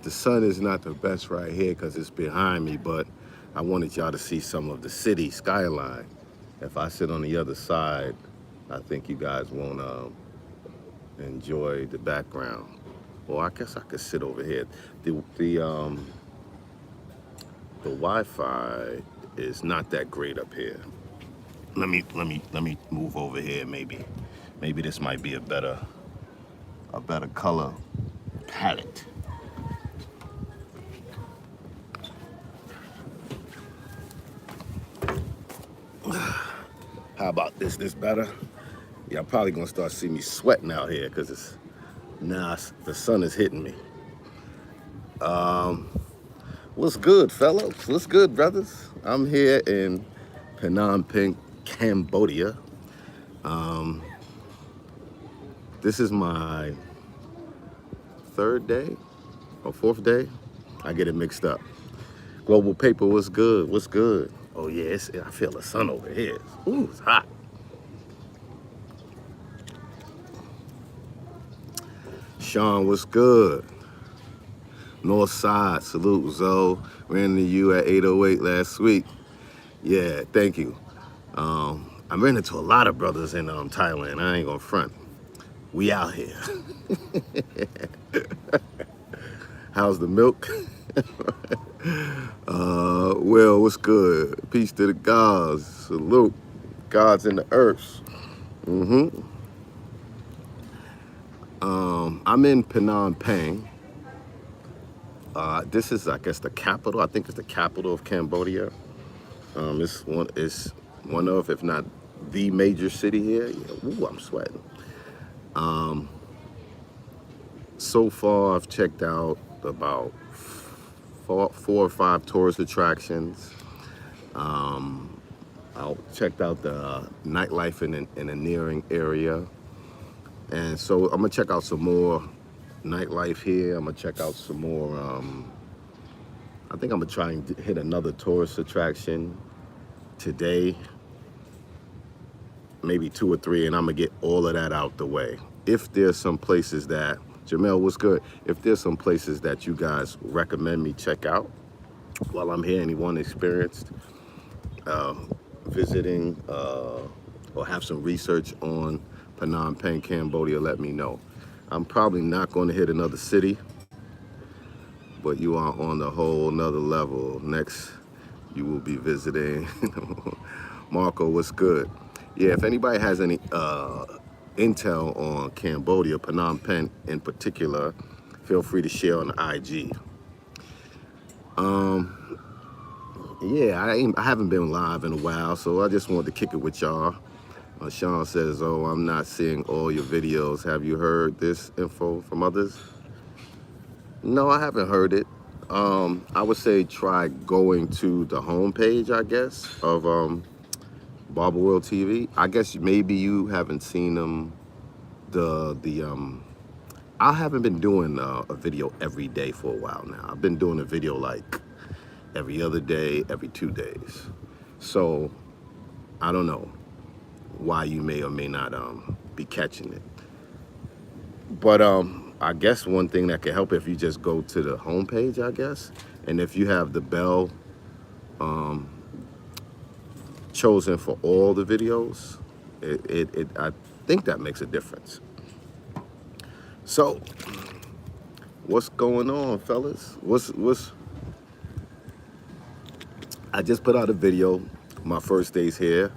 The sun is not the best right here because it's behind me, but I wanted y'all to see some of the city skyline. If I sit on the other side, I think you guys won't enjoy the background. Well, I guess I could sit over here. The Wi-Fi is not that great up here. Let me move over here. Maybe this might be a better color palette. How about this? This better? Yeah, I'm probably gonna start seeing me sweating out here because the sun is hitting me. What's good, fellas? What's good, brothers? I'm here in Phnom Penh, Cambodia. This is my third day or fourth day. I get it mixed up. Global Paper, what's good? What's good? Oh yeah, I feel the sun over here. Ooh, it's hot. Sean, what's good? North Side, salute, Zoe. Ran into you at 808 last week. Yeah, thank you. I ran into a lot of brothers in Thailand. I ain't gonna front. We out here. How's the milk? Well, what's good? Peace to the gods. Salute. Gods in the earth. I'm in Phnom Penh. This is, I guess, the capital. I think it's the capital of Cambodia. It's one of, if not the major city here. Yeah, ooh, I'm sweating. So far, I've checked out about four or five tourist attractions. I checked out the nightlife in the nearing area. And so I'm gonna check out some more nightlife here. I'm gonna check out some more, I think I'm gonna try and hit another tourist attraction today, maybe 2 or 3, and I'm gonna get all of that out the way. If there's some places that, Jamel, what's good? If there's some places that you guys recommend me check out while I'm here, anyone experienced visiting or have some research on Phnom Penh, Cambodia, let me know. I'm probably not going to hit another city, but you are on a whole nother level. Next, you will be visiting. Marco, what's good? Yeah, if anybody has any intel on Cambodia, Phnom Penh in particular, feel free to share on the IG. Yeah, I haven't been live in a while, so I just wanted to kick it with y'all. Sean says, oh, I'm not seeing all your videos. Have you heard this info from others? No, I haven't heard it. I would say try going to the homepage, I guess, of Barber World TV. I guess maybe you haven't seen them. I haven't been doing a video every day for a while now. I've been doing a video like every other day, every 2 days. So I don't know why you may or may not be catching it. But I guess one thing that can help if you just go to the homepage, I guess, and if you have the bell chosen for all the videos, I think that makes a difference. So, what's going on, fellas? I just put out a video, my first days here.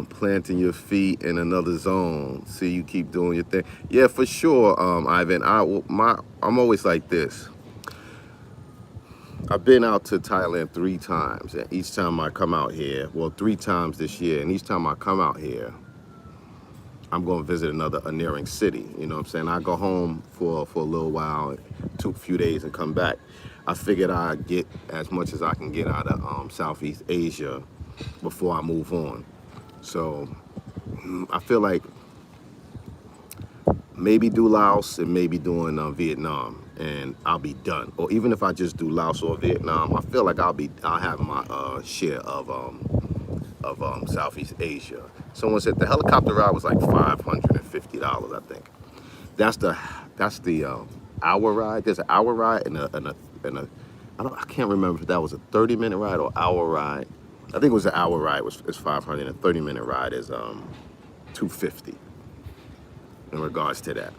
Planting your feet in another zone. See, you keep doing your thing. Yeah, for sure, Ivan. I'm always like this. I've been out to Thailand 3 times, and each time I come out here, well, 3 times this year, and each time I come out here, I'm going to visit a nearing city. You know what I'm saying? I go home for a little while, a few days, and come back. I figured I'd get as much as I can get out of Southeast Asia before I move on. So I feel like maybe do Laos and maybe doing Vietnam, and I'll be done. Or even if I just do Laos or Vietnam, I feel like I'll have my share of Southeast Asia. Someone said the helicopter ride was like $550, I think. That's the hour ride. There's an hour ride and a I can't remember if that was a 30-minute ride or hour ride. I think it was an hour ride is 500 and a 30-minute ride is 250 in regards to that.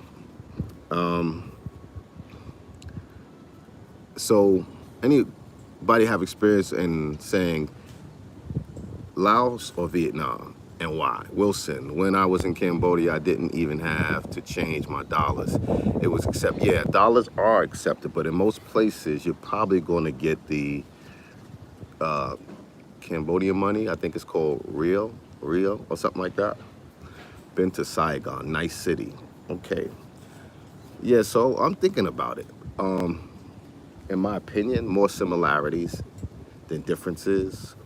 So anybody have experience in saying Laos or Vietnam, and why? Wilson, when I was in Cambodia, I didn't even have to change my dollars. It was yeah, dollars are accepted, but in most places, you're probably going to get the Cambodian money. I think it's called Real or something like that. Been to Saigon, nice city. Okay. Yeah, so I'm thinking about it. In my opinion, more similarities than differences.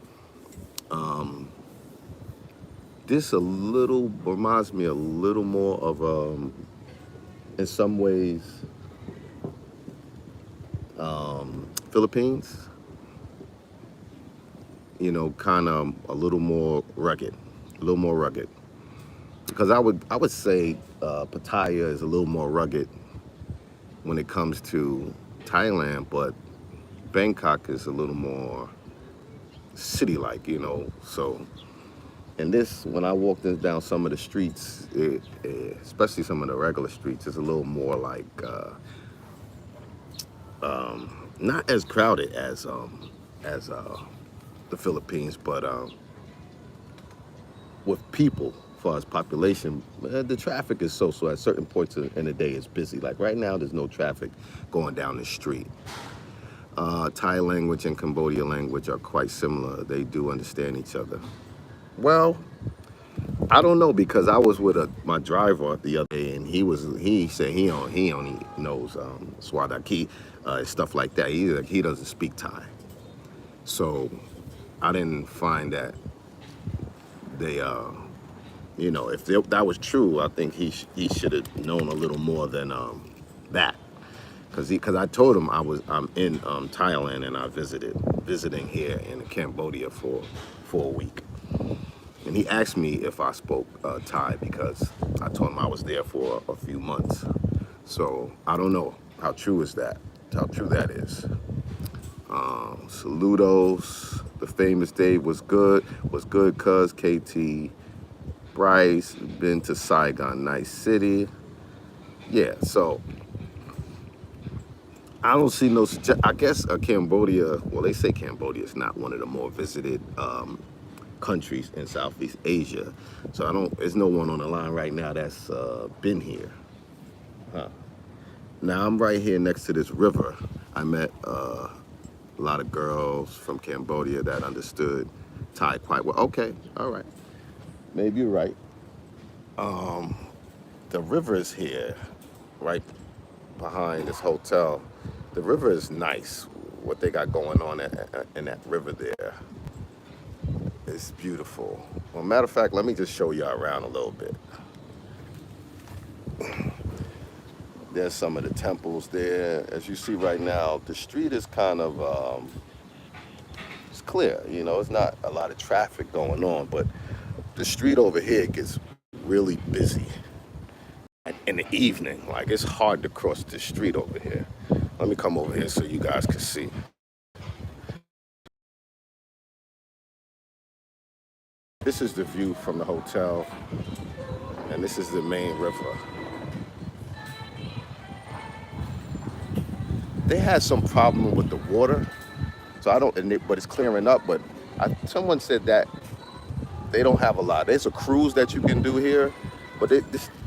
This a little reminds me a little more of in some ways Philippines. You know, kind of a little more rugged, because I would say Pattaya is a little more rugged when it comes to Thailand, but Bangkok is a little more city-like, you know. So, and this, when I walked down some of the streets, especially some of the regular streets, it's a little more like not as crowded as the Philippines, but with people, as far as population, the traffic is so at certain points in the day it's busy. Like right now, there's no traffic going down the street. Thai language and Cambodia language are quite similar. They do understand each other. Well, I don't know, because I was with my driver the other day, and he said he only knows Swadaki, stuff like that. He doesn't speak Thai, so I didn't find that they you know, if that was true, I think he should have known a little more than that. Because I told him I'm in Thailand, and I visiting here in Cambodia for a week, and he asked me if I spoke Thai, because I told him I was there for a few months. So I don't know how true that is. Saludos. The famous Dave was good. Cuz KT. Bryce, been to Saigon, nice city. Yeah, so I don't see no. I guess Cambodia. Well, they say Cambodia is not one of the more visited countries in Southeast Asia. So There's no one on the line right now that's been here. Huh. Now I'm right here next to this river. I met a lot of girls from Cambodia that understood Thai quite well. Okay, all right. Maybe you're right. The river is here, right behind this hotel. The river is nice. What they got going on in that river there is beautiful. Well, matter of fact, let me just show y'all around a little bit. There's some of the temples there. As you see right now, the street is kind of, it's clear, you know, it's not a lot of traffic going on, but the street over here gets really busy in the evening. Like, it's hard to cross the street over here. Let me come over here so you guys can see. This is the view from the hotel, and this is the main river. They had some problem with the water, so but it's clearing up. But someone said that they don't have a lot. There's a cruise that you can do here, but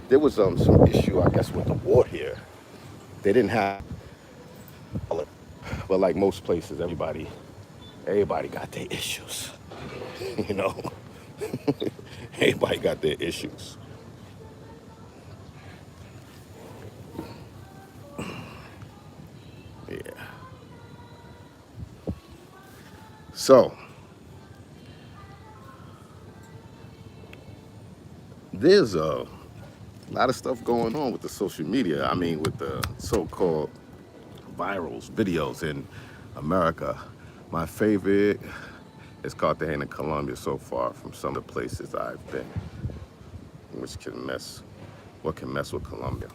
there was some issue, I guess, with the water here. They didn't have, but like most places, everybody got their issues, you know. Everybody got their issues. Yeah. So there's a lot of stuff going on with the social media. I mean, with the so-called virals, videos in America. My favorite is Cartagena, Colombia so far, from some of the places I've been, what can mess with Colombia.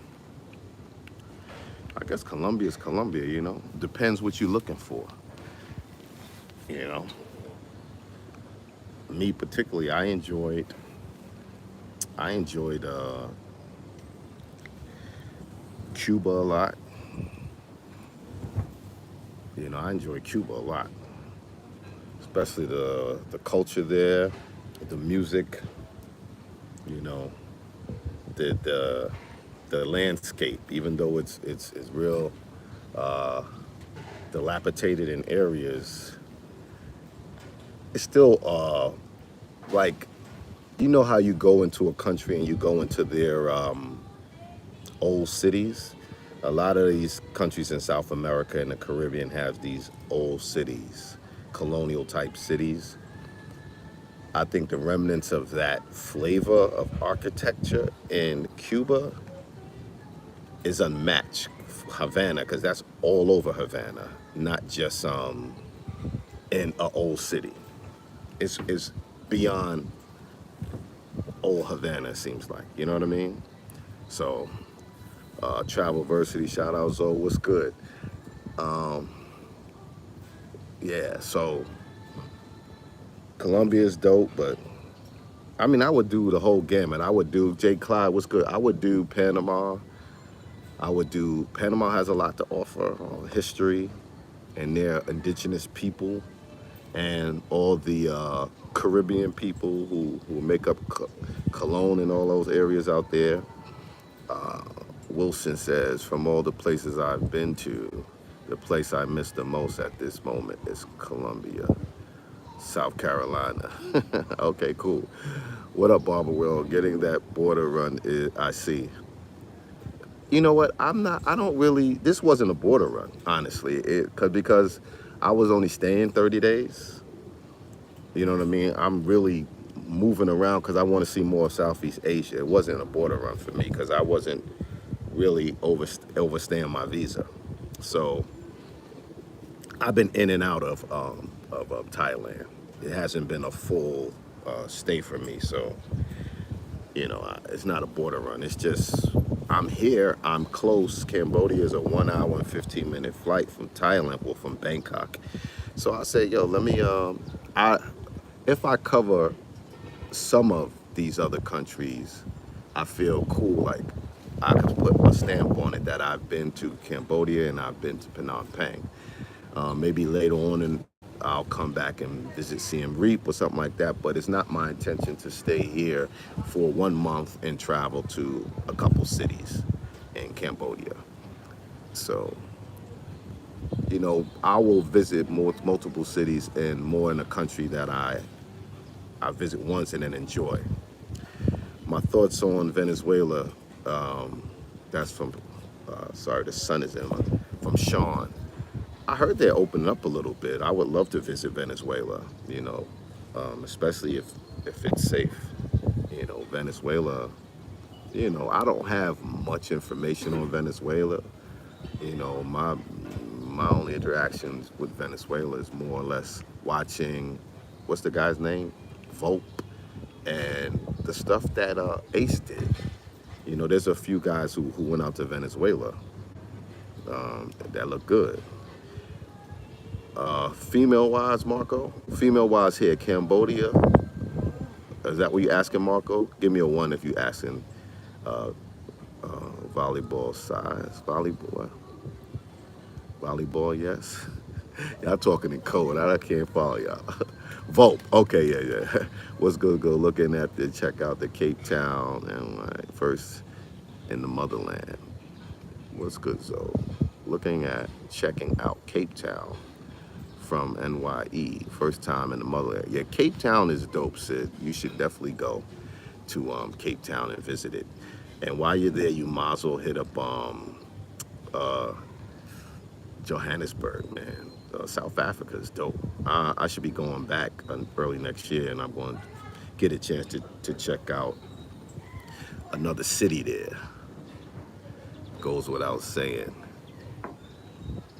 I guess Colombia is Colombia, you know. Depends what you're looking for, you know. Me particularly, I enjoyed Cuba a lot. You know, I enjoy Cuba a lot, especially the culture there, the music, you know, the the landscape. Even though it's real uh, dilapidated in areas, it's still like, you know how you go into a country and you go into their old cities. A lot of these countries in South America and the Caribbean have these old cities, colonial type cities. I think the remnants of that flavor of architecture in Cuba is unmatched. Havana, because that's all over Havana, not just in a old city. It's beyond old Havana. It seems like, you know what I mean. So Travelversity, shout out Zoe, what's good? Um, yeah, so Colombia is dope, but I mean, I would do the whole gamut. I would do Jay Clyde, what's good? I would do Panama. Panama has a lot to offer, history and their indigenous people and all the Caribbean people who make up Cologne and all those areas out there. Wilson says, from all the places I've been to, the place I miss the most at this moment is Columbia, South Carolina. Okay, cool. What up, Barbara Will? Getting that border run is, I see. You know what? I don't really, this wasn't a border run, honestly, because I was only staying 30 days. You know what I mean? I'm really moving around because I want to see more of Southeast Asia. It wasn't a border run for me because I wasn't really overstaying my visa. So I've been in and out of Thailand. It hasn't been a full stay for me. So, you know, it's not a border run. It's just, I'm here, I'm close. Cambodia is a 1 hour and 15-minute flight from Thailand or from Bangkok. So I said, yo, let me, if I cover some of these other countries, I feel cool. Like I could put a stamp on it that I've been to Cambodia and I've been to Phnom Penh. Maybe later on, and I'll come back and visit Siem Reap or something like that. But it's not my intention to stay here for 1 month and travel to a couple cities in Cambodia. So, you know, I will visit multiple cities and more in a country that I visit once and then enjoy. My thoughts on Venezuela. That's from, sorry, the sun is in, from Sean. I heard they're opening up a little bit. I would love to visit Venezuela, you know, especially if it's safe. You know, Venezuela, you know, I don't have much information on Venezuela. You know, my only interactions with Venezuela is more or less watching, what's the guy's name? Vote. And the stuff that Ace did. You know, there's a few guys who went out to Venezuela that look good. Female wise, Marco? Female wise here, Cambodia. Is that what you asking, Marco? Give me a one if you asking uh, volleyball size. Volleyball, yes. Y'all talking in code. I can't follow y'all. Vote. Okay, yeah. What's good? Go looking at check out the Cape Town and like first in the motherland. What's good, Zoe? Checking out Cape Town from NYE. First time in the motherland. Yeah, Cape Town is dope, Sid. You should definitely go to Cape Town and visit it. And while you're there, you might as well hit up uh, Johannesburg, man. South Africa is dope. I should be going back early next year, and I'm going to get a chance to check out another city there. Goes without saying.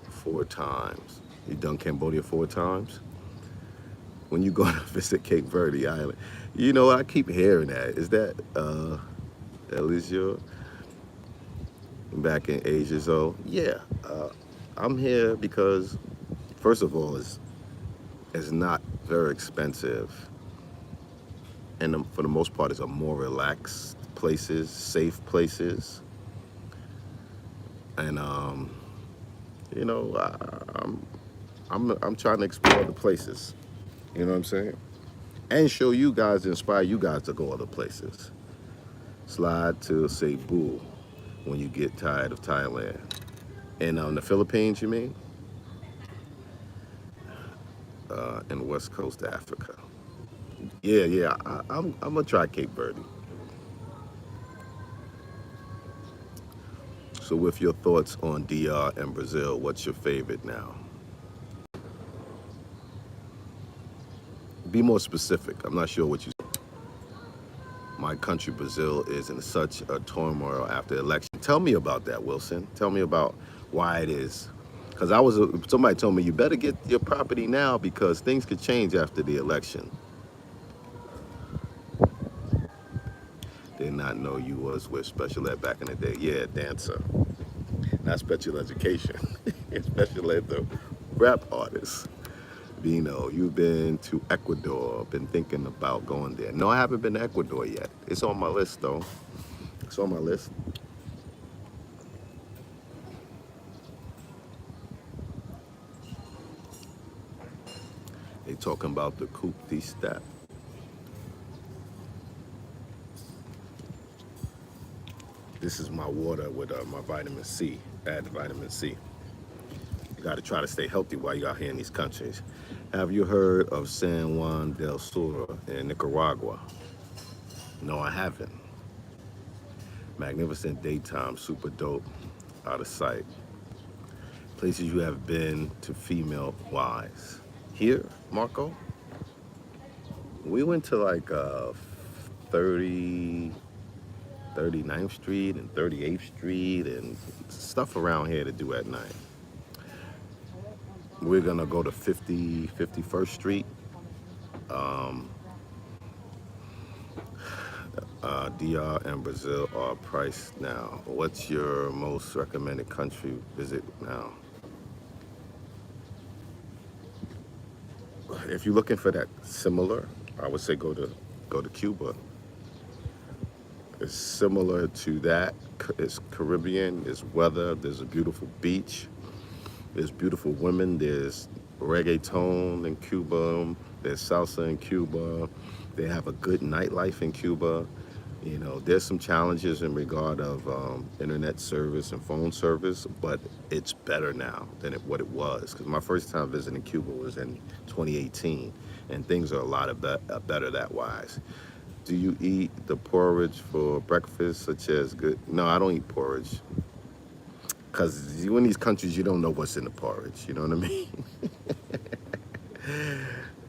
4 times. You done Cambodia 4 times? When you go to visit Cape Verde Island. You know, I keep hearing that. Is that Elysia? back in Asia. So yeah, I'm here because first of all, it's not very expensive, and for the most part, it's a more relaxed places, safe places, and you know, I'm trying to explore the places. You know what I'm saying? And show you guys, inspire you guys to go other places. Slide to Cebu when you get tired of Thailand. And the Philippines, you mean? And West Coast Africa. Yeah, yeah. I'm gonna try Cape Verde. So, with your thoughts on DR and Brazil, what's your favorite now? Be more specific. I'm not sure what you. My country, Brazil, is in such a turmoil after election. Tell me about that, Wilson. Tell me about why it is. Because somebody told me you better get your property now because things could change after the election. Did not know you was with special ed back in the day. Yeah, dancer, not special education. Special ed, the rap artist. Vino, you've been to Ecuador. Been thinking about going there. No, I haven't been to Ecuador yet. It's on my list though. It's on my list. They talking about the coupe de step. This is my water with my vitamin C. Add vitamin C. You got to try to stay healthy while you're out here in these countries. Have you heard of San Juan del Sur in Nicaragua? No, I haven't. Magnificent daytime, super dope, out of sight. Places you have been to female wise. Here, Marco, we went to like 30, 39th Street and 38th Street and stuff around here to do at night. We're gonna go to 51st Street. Um, DR and Brazil are priced now. What's your most recommended country visit now? If you're looking for that similar, I would say go to Cuba. It's similar to that. It's Caribbean. There's weather. There's a beautiful beach. There's beautiful women. There's reggaeton in Cuba. There's salsa in Cuba. They have a good nightlife in Cuba. You know, there's some challenges in regard of internet service and phone service, but it's better now than what it was. Because my first time visiting Cuba was in 2018, and things are a lot of better that wise. Do you eat the porridge for breakfast, such as good? No, I don't eat porridge. Because you in these countries, you don't know what's in the porridge. You know what I mean?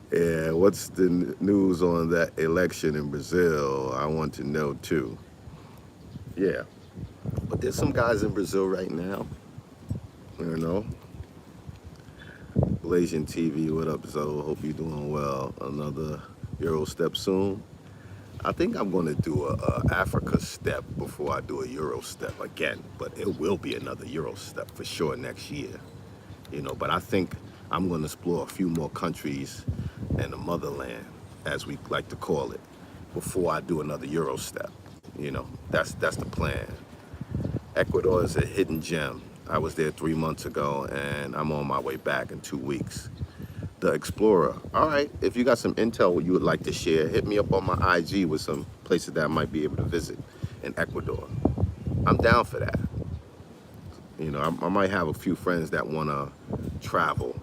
Yeah, what's the news on that election in Brazil? I want to know too. Yeah, but there's some guys in Brazil right now. You know, Malaysian TV, what up, Zoe? Hope you're doing well. Another Euro step soon. I think I'm going to do a Africa step before I do a Euro step again, but it will be another Euro step for sure next year. You know, but I think I'm going to explore a few more countries in the motherland, as we like to call it, before I do another Euro step. You know, that's the plan. Ecuador is a hidden gem. I was there 3 months ago, and I'm on my way back in 2 weeks. The Explorer. All right, if you got some intel you would like to share, hit me up on my IG with some places that I might be able to visit in Ecuador. I'm down for that. You know, I might have a few friends that want to travel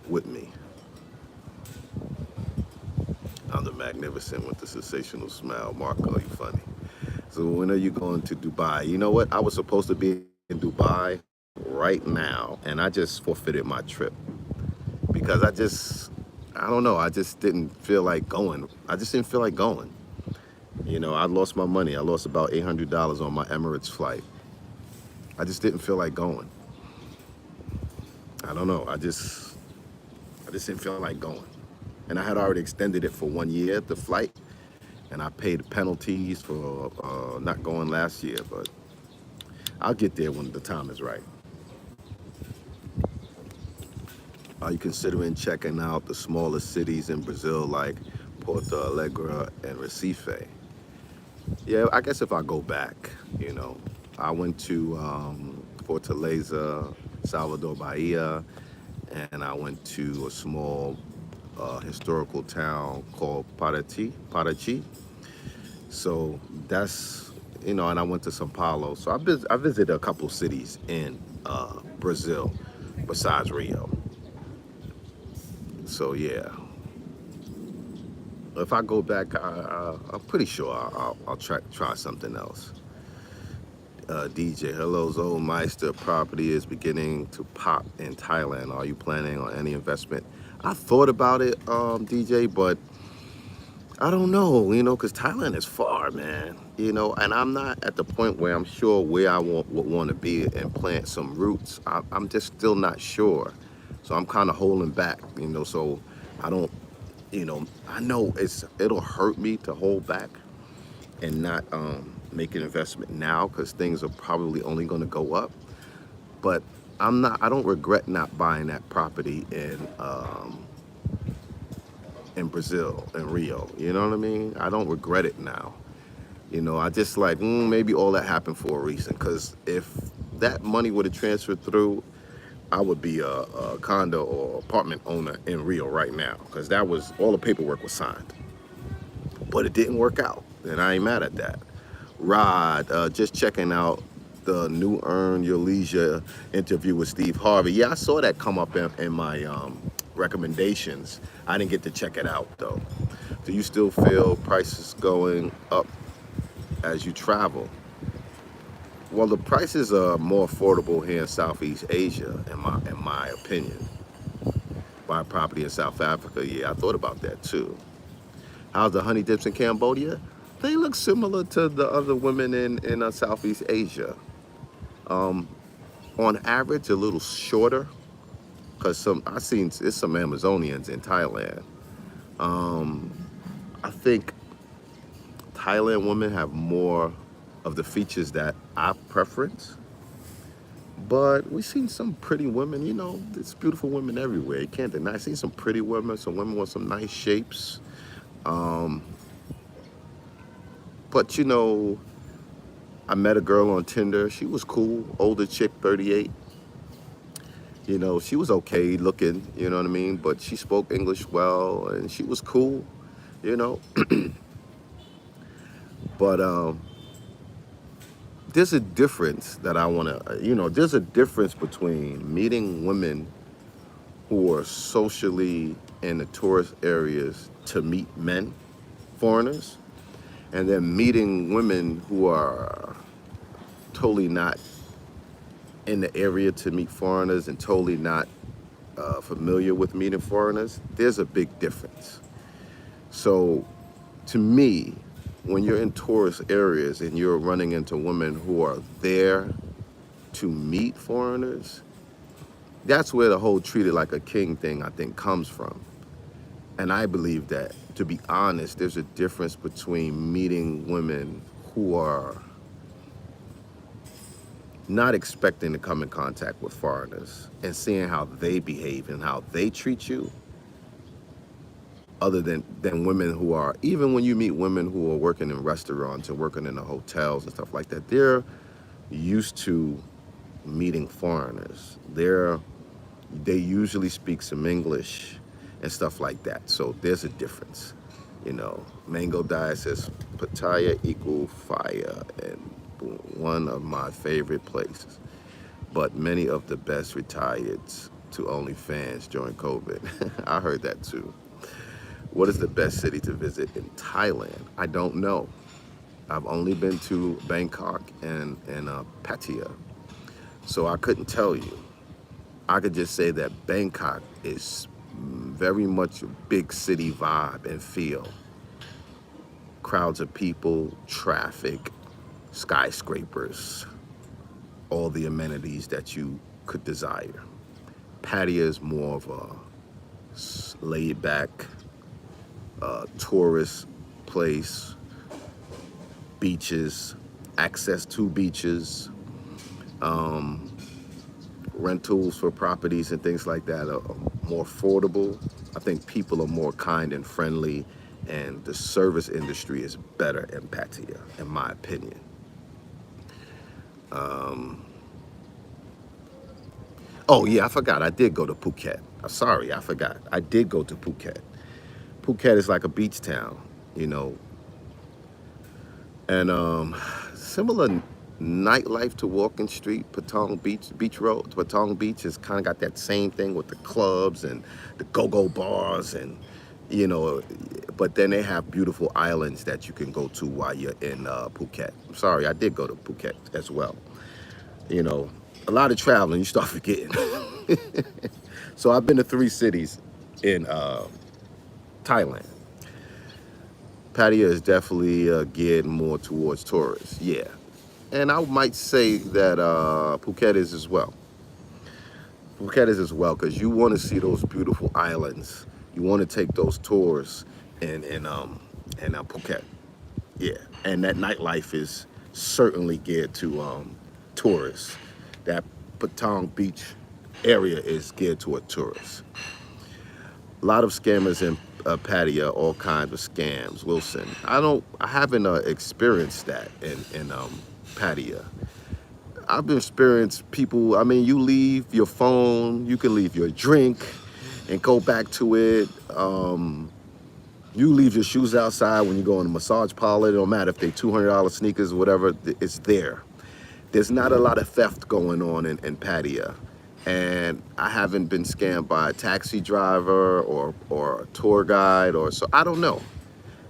with me. I'm the magnificent with the sensational smile. Marco, you funny. So when are you going to Dubai? You know what? I was supposed to be in Dubai right now, and I just forfeited my trip because I don't know, I just didn't feel like going. I just didn't feel like going. You know, I lost my money. I lost about $800 on my Emirates flight. I just didn't feel like going. I don't know. I just didn't feel like going. And I had already extended it for 1 year, the flight, and I paid penalties for not going last year. But I'll get there when the time is right. Are you considering checking out the smaller cities in Brazil like Porto Alegre and Recife? Yeah, I guess if I go back, you know, I went to Fortaleza, Salvador Bahia, and I went to a small historical town called Paraty. So that's, you know, and I went to Sao Paulo. So I visited a couple cities in Brazil besides Rio. So yeah, if I go back, I'm pretty sure I'll try something else. DJ, hello, Zoemeister. Property is beginning to pop in Thailand. Are you planning on any investment? I thought about it, DJ, but I don't know, you know, because Thailand is far, man. You know, and I'm not at the point where I'm sure where I would want to be and plant some roots. I'm just still not sure. So I'm kind of holding back, you know, so I don't, you know, I know it'll hurt me to hold back and not make an investment now because things are probably only going to go up. But I don't regret not buying that property in Brazil, in Rio. You know what I mean? I don't regret it now. You know, I just like, maybe all that happened for a reason. Because if that money would have transferred through, I would be a condo or apartment owner in Rio right now. Because that was, all the paperwork was signed. But it didn't work out. And I ain't mad at that. Rod, just checking out the new Earn Your Leisure interview with Steve Harvey. Yeah, I saw that come up in my recommendations. I didn't get to check it out though. Do you still feel prices going up as you travel? Well, the prices are more affordable here in Southeast Asia, in my opinion. Buy property in South Africa, yeah, I thought about that too. How's the honey dips in Cambodia? They look similar to the other women in Southeast Asia. Um, on average, a little shorter, because I seen there's some Amazonians in Thailand. Um, I think Thailand women have more of the features that I preference, but we've seen some pretty women. You know, there's beautiful women everywhere. You can't deny. I've seen some pretty women, some women with some nice shapes. Um, but you know, I met a girl on Tinder. She was cool, older chick, 38. You know, she was okay looking, you know what I mean? But she spoke English well and she was cool, you know. But there's a difference that I want to, you know, there's a difference between meeting women who are socially in the tourist areas to meet men, foreigners, and then meeting women who are totally not in the area to meet foreigners and totally not familiar with meeting foreigners. There's a big difference. So to me, when you're in tourist areas and you're running into women who are there to meet foreigners, that's where the whole treated like a king thing, I think, comes from. And I believe that, to be honest, there's a difference between meeting women who are not expecting to come in contact with foreigners and seeing how they behave and how they treat you, other than women who are, even when you meet women who are working in restaurants and working in the hotels and stuff like that, they're used to meeting foreigners. They usually speak some English and stuff like that. So there's a difference. You know, Mango Diet says Pattaya equal fire and one of my favorite places. But many of the best retired to OnlyFans during COVID. I heard that too. What is the best city to visit in Thailand? I don't know. I've only been to Bangkok and Pattaya, so I couldn't tell you. I could just say that Bangkok is very much a big city vibe and feel. Crowds of people, traffic, skyscrapers, all the amenities that you could desire. Pattaya is more of a laid back tourist place, beaches, access to beaches, Um, Rentals for properties and things like that are more affordable. I think people are more kind and friendly, and the service industry is better in Pattaya, in my opinion. Um, oh yeah, I forgot. I did go to Phuket. Sorry, I forgot. I did go to Phuket. Phuket is like a beach town, you know, and similar nightlife to Walking Street, Patong Beach, Beach Road. Patong Beach has kind of got that same thing with the clubs and the go-go bars and you know, but then they have beautiful islands that you can go to while you're in Phuket. I'm sorry, I did go to Phuket as well. You know, a lot of traveling, you start forgetting. So I've been to 3 cities in Thailand. Pattaya is definitely geared more towards tourists. Yeah, and I might say that Phuket is as well. Phuket is as well because you want to see those beautiful islands. You want to take those tours in Phuket. Yeah, and that nightlife is certainly geared to tourists. That Patong Beach area is geared toward tourists. A lot of scammers in Pattaya, all kinds of scams. Wilson, I haven't experienced that in Pattaya. I've experienced people. I mean, you leave your phone, you can leave your drink, and go back to it. You leave your shoes outside when you go in a massage parlor. It don't matter if they $200 sneakers or whatever. It's there. There's not a lot of theft going on in Pattaya, and I haven't been scammed by a taxi driver or a tour guide or so. I don't know.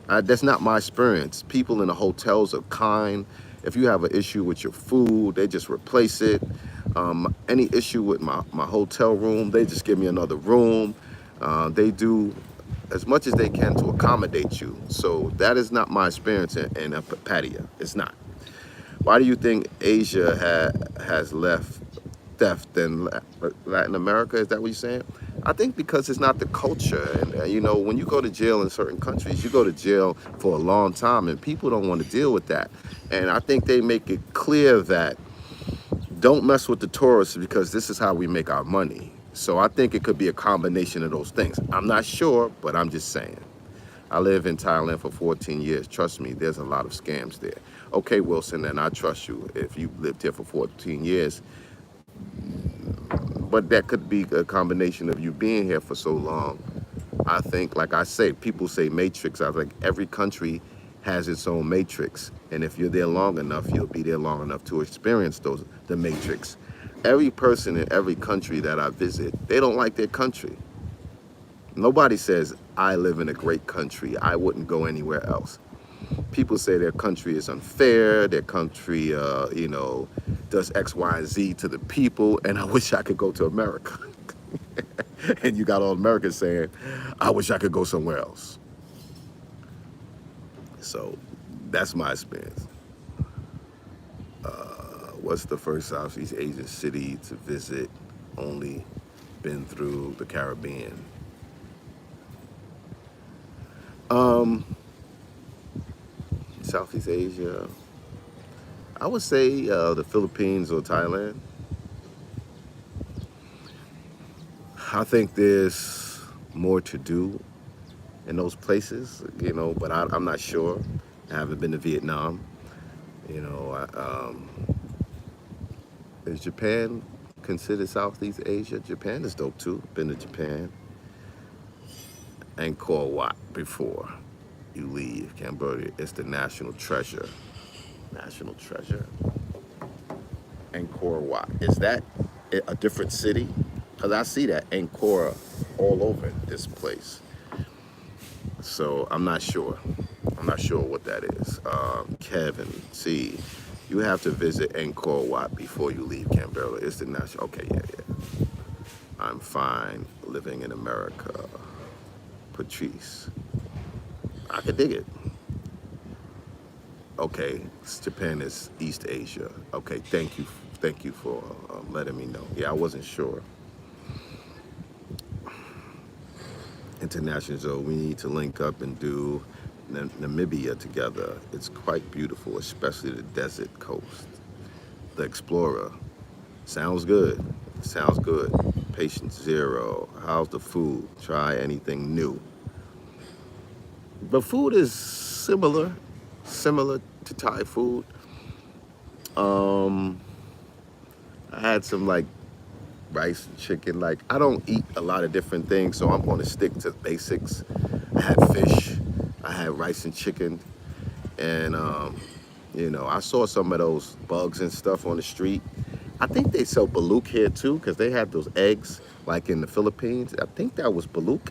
That's not my experience. People in the hotels are kind. If you have an issue with your food, they just replace it. Any issue with my hotel room, they just give me another room. They do as much as they can to accommodate you. So that is not my experience in Pattaya. It's not. Why do you think Asia has left theft than Latin America? Is that what you're saying? I think because it's not the culture. And, you know, when you go to jail in certain countries, you go to jail for a long time and people don't want to deal with that. And I think they make it clear that don't mess with the tourists because this is how we make our money. So I think it could be a combination of those things. I'm not sure, but I'm just saying. I live in Thailand for 14 years. Trust me, there's a lot of scams there. Okay, Wilson, and I trust you. If you lived here for 14 years, but that could be a combination of you being here for so long. I think, like I say, people say matrix. I think every country has its own matrix, and if you're there long enough, you'll be there long enough to experience the matrix. Every person in every country that I visit, they don't like their country. Nobody says I live in a great country. I wouldn't go anywhere else. People say their country is unfair, their country, does X, Y, and Z to the people, and I wish I could go to America. And you got all Americans saying, I wish I could go somewhere else. So that's my experience. What's the first Southeast Asian city to visit? Only been through the Caribbean. Um, Southeast Asia. I would say the Philippines or Thailand. I think there's more to do in those places, but I'm not sure. I haven't been to Vietnam. You know, is Japan considered Southeast Asia? Japan is dope too. Been to Japan. Angkor Wat before you leave Cambodia. It's the national treasure. National treasure. Angkor Wat. Is that a different city? Because I see that Angkor all over this place. So I'm not sure. I'm not sure what that is. Kevin, see, you have to visit Angkor Wat before you leave Canberra. It's the national. Okay, yeah. I'm fine living in America. Patrice, I can dig it. Okay, Japan is East Asia. Okay, thank you for letting me know. Yeah, I wasn't sure. International Zone, we need to link up and do Namibia together. It's quite beautiful, especially the desert coast. The Explorer. Sounds good. Sounds good. Patient zero. How's the food? Try anything new. The food is similar to Thai food. Um, I had some like rice and chicken. Like I don't eat a lot of different things, so I'm going to stick to basics. I had fish. I had rice and chicken, and I saw some of those bugs and stuff on the street. I think they sell balut here too, because they have those eggs like in the Philippines. I think that was balut,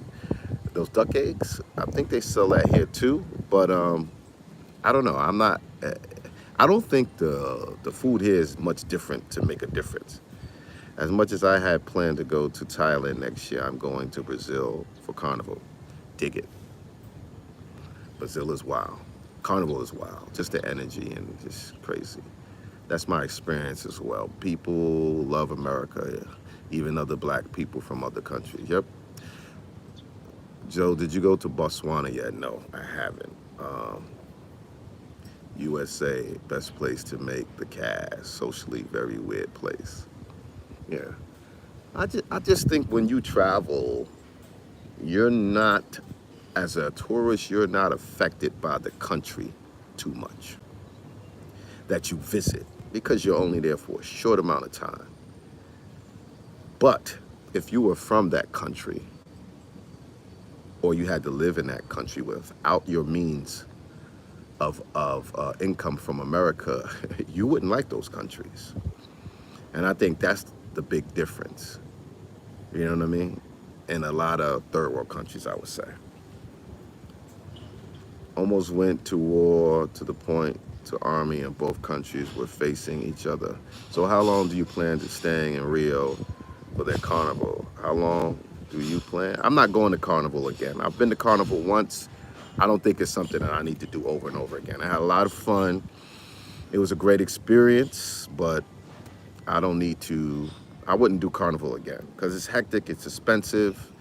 those duck eggs. I think they sell that here too, but I don't know. I'm not. I don't think the food here is much different to make a difference. As much as I had planned to go to Thailand next year, I'm going to Brazil for Carnival. Dig it. Brazil is wild. Carnival is wild. Just the energy and just crazy. That's my experience as well. People love America, yeah. Even other black people from other countries. Yep. Joe, did you go to Botswana yet? No, I haven't. USA, best place to make the cash. Socially very weird place. Yeah. I just think when you travel, you're not, as a tourist, you're not affected by the country too much that you visit because you're only there for a short amount of time. But if you were from that country or you had to live in that country without your means of income from America, you wouldn't like those countries. And I think that's the big difference. You know what I mean? In a lot of third world countries, I would say. Almost went to war to the point to army and both countries were facing each other. So how long do you plan to staying in Rio for their carnival? How long do you plan? I'm not going to carnival again. I've been to carnival once. I don't think it's something that I need to do over and over again. I had a lot of fun. It was a great experience, but I don't need to, I wouldn't do carnival again because it's hectic, it's expensive.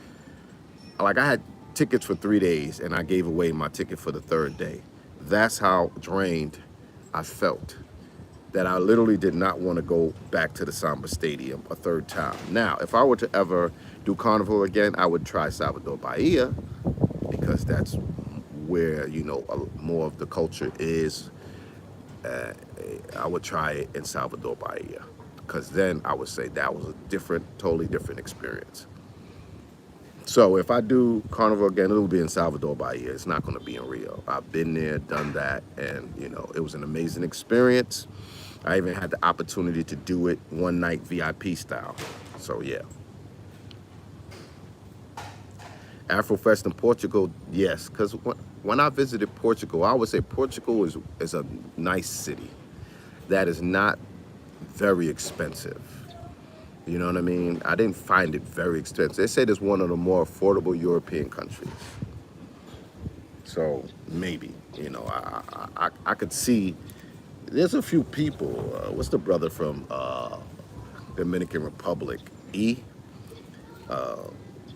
Like I had tickets for 3 days and I gave away my ticket for the third day. That's how drained I felt, that I literally did not want to go back to the Samba Stadium a third time. Now, if I were to ever do carnival again, I would try Salvador Bahia because that's where, more of the culture is. I would try it in Salvador Bahia because then I would say that was a totally different experience. So if I do carnival again, it'll be in Salvador Bahia. It's not going to be in Rio. I've been there, done that, and it was an amazing experience. I even had the opportunity to do it one night VIP style. So yeah. Afrofest in Portugal, yes, because when I visited Portugal, I would say Portugal is a nice city that is not very expensive. You know what I mean? I didn't find it very expensive. They said it's one of the more affordable European countries. So maybe, I could see, there's a few people, what's the brother from Dominican Republic?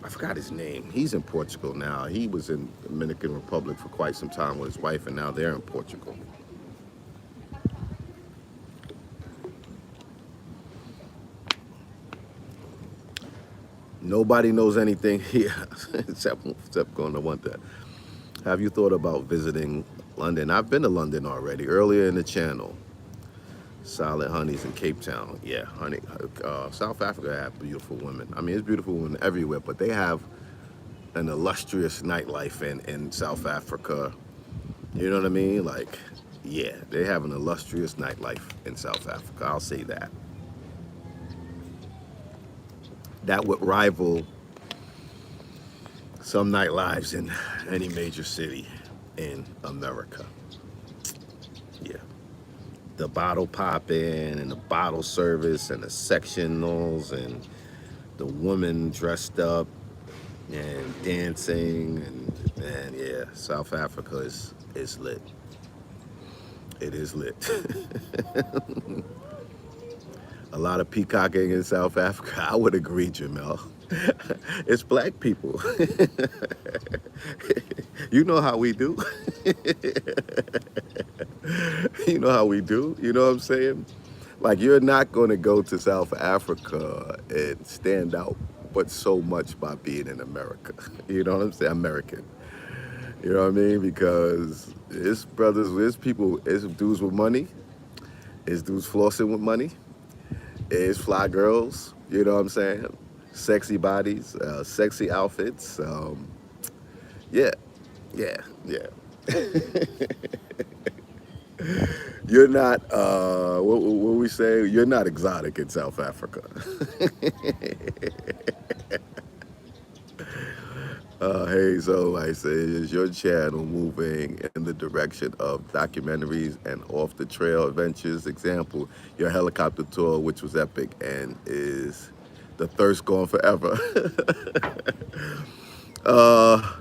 I forgot his name. He's in Portugal now. He was in Dominican Republic for quite some time with his wife, and now they're in Portugal. Nobody knows anything here except going to want that. Have you thought about visiting London? I've been to London already, earlier in the channel. Solid honeys in Cape Town. Yeah, honey. South Africa have beautiful women. I mean, it's beautiful women everywhere, but they have an illustrious nightlife in South Africa. You know what I mean? Like, yeah, they have an illustrious nightlife in South Africa. I'll say that. That would rival some nightlives in any major city in America. Yeah. The bottle popping and the bottle service and the sectionals and the women dressed up and dancing and yeah, South Africa is lit. It is lit. A lot of peacocking in South Africa. I would agree, Jamel. It's black people. You know how we do. You know how we do. You know what I'm saying? Like you're not going to go to South Africa and stand out, but so much by being in America. You know what I'm saying? American. You know what I mean? Because it's brothers, it's people, it's dudes with money, it's dudes flossing with money, it's fly girls. You know what I'm saying? Sexy bodies, sexy outfits. Yeah, yeah, yeah. You're not, what we say, you're not exotic in South Africa. Hey, so like I say, is your channel moving in the direction of documentaries and off the trail adventures? Example, your helicopter tour, which was epic, and is the thirst gone forever? uh,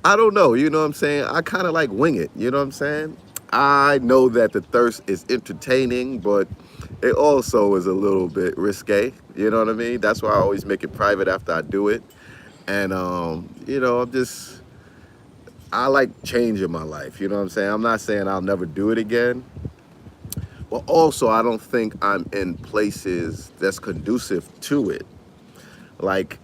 I don't know, you know what I'm saying? I kind of like wing it, you know what I'm saying? I know that the thirst is entertaining, but it also is a little bit risque, you know what I mean? That's why I always make it private after I do it. And, you know, I like change in my life, you know what I'm saying? I'm not saying I'll never do it again, but also I don't think I'm in places that's conducive to it. Like,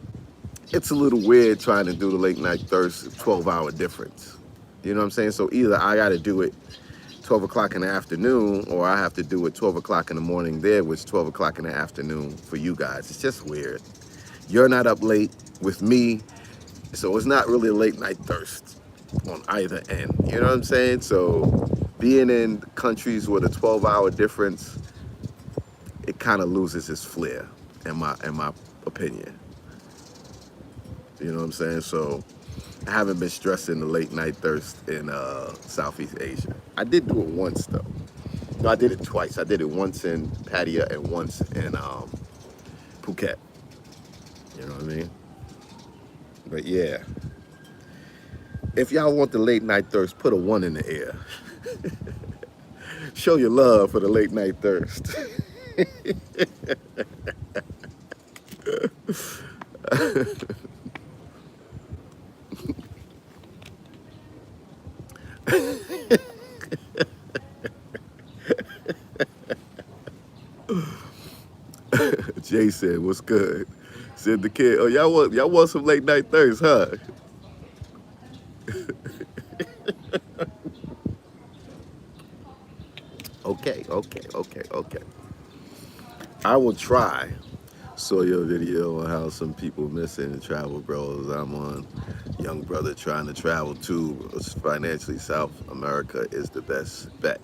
it's a little weird trying to do the late night thirst 12-hour difference. You know what I'm saying? So either I got to do it 12 o'clock in the afternoon, or I have to do it 12 o'clock in the morning there, which is 12 o'clock in the afternoon for you guys. It's just weird. You're not up late with me, so it's not really a late night thirst on either end. You know what I'm saying? So being in countries with a 12-hour difference, it kind of loses its flair, in my opinion. You know what I'm saying? So I haven't been stressing the late night thirst in Southeast Asia. I did do it once though. No, I did it twice. I did it once in Pattaya and once in Phuket. You know what I mean? But yeah, if y'all want the late night thirst, put a 1 in the air. Show your love for the late night thirst. Jason, what's good? Said the kid, oh y'all want some late night thirst, huh? Okay, okay, okay, okay. I will try. Saw your video on how some people missing the travel bros. I'm on young brother trying to travel too. Financially, South America is the best bet.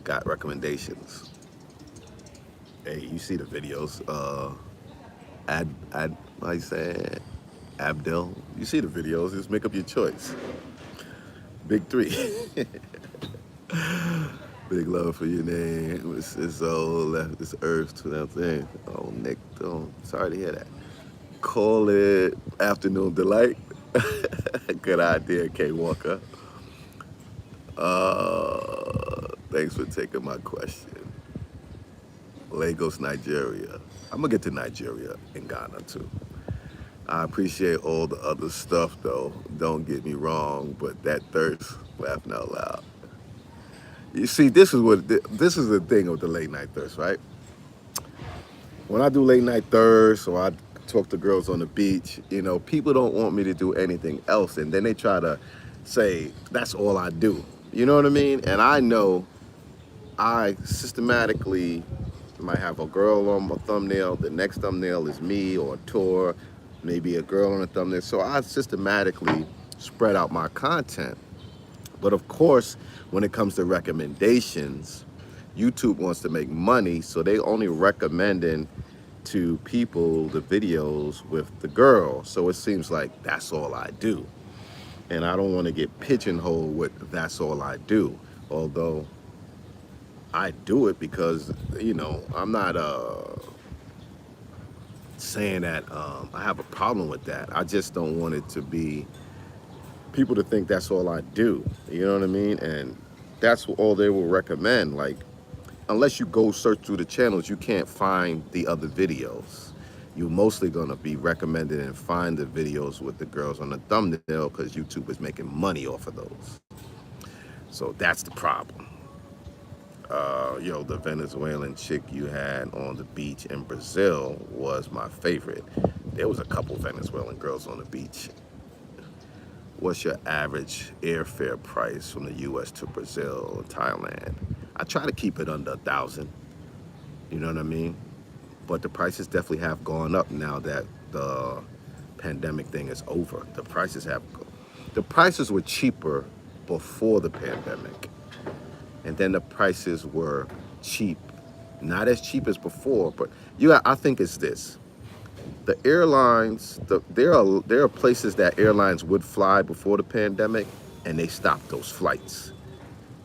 Got recommendations. Hey, you see the videos. Like I said, Abdel. You see the videos. Just make up your choice. Big three. Big love for your name. It's all left this earth to that thing. Oh, Nick, don't. Sorry to hear that. Call it afternoon delight. Good idea, K Walker. Thanks for taking my question. Lagos, Nigeria. I'm gonna get to Nigeria and Ghana too. I appreciate all the other stuff though. Don't get me wrong, but that thirst, laughing out loud. You see, this is the thing with the late night thirst, right? When I do late night thirst or I talk to girls on the beach, you know, people don't want me to do anything else, and then they try to say that's all I do. You know what I mean? And I know I systematically might have a girl on my thumbnail. The next thumbnail is me or a tour, maybe a girl on a thumbnail. So I systematically spread out my content. But of course, when it comes to recommendations, YouTube wants to make money, so they only recommending to people the videos with the girl. So it seems like that's all I do. And I don't want to get pigeonholed with that's all I do. Although I do it because, you know, I'm not saying that I have a problem with that. I just don't want it to be people to think that's all I do. You know what I mean? And that's all they will recommend. Like, unless you go search through the channels, you can't find the other videos. You're mostly gonna be recommended and find the videos with the girls on the thumbnail because YouTube is making money off of those. So that's the problem. The Venezuelan chick you had on the beach in Brazil was my favorite. There was a couple Venezuelan girls on the beach. What's your average airfare price from the U.S. to Brazil and Thailand? I try to keep it under 1,000. You know what I mean? But the prices definitely have gone up now that the pandemic thing is over. The prices were cheaper before the pandemic, and then the prices were cheap, not as cheap as before. But I think it's this: the airlines. There are places that airlines would fly before the pandemic, and they stopped those flights,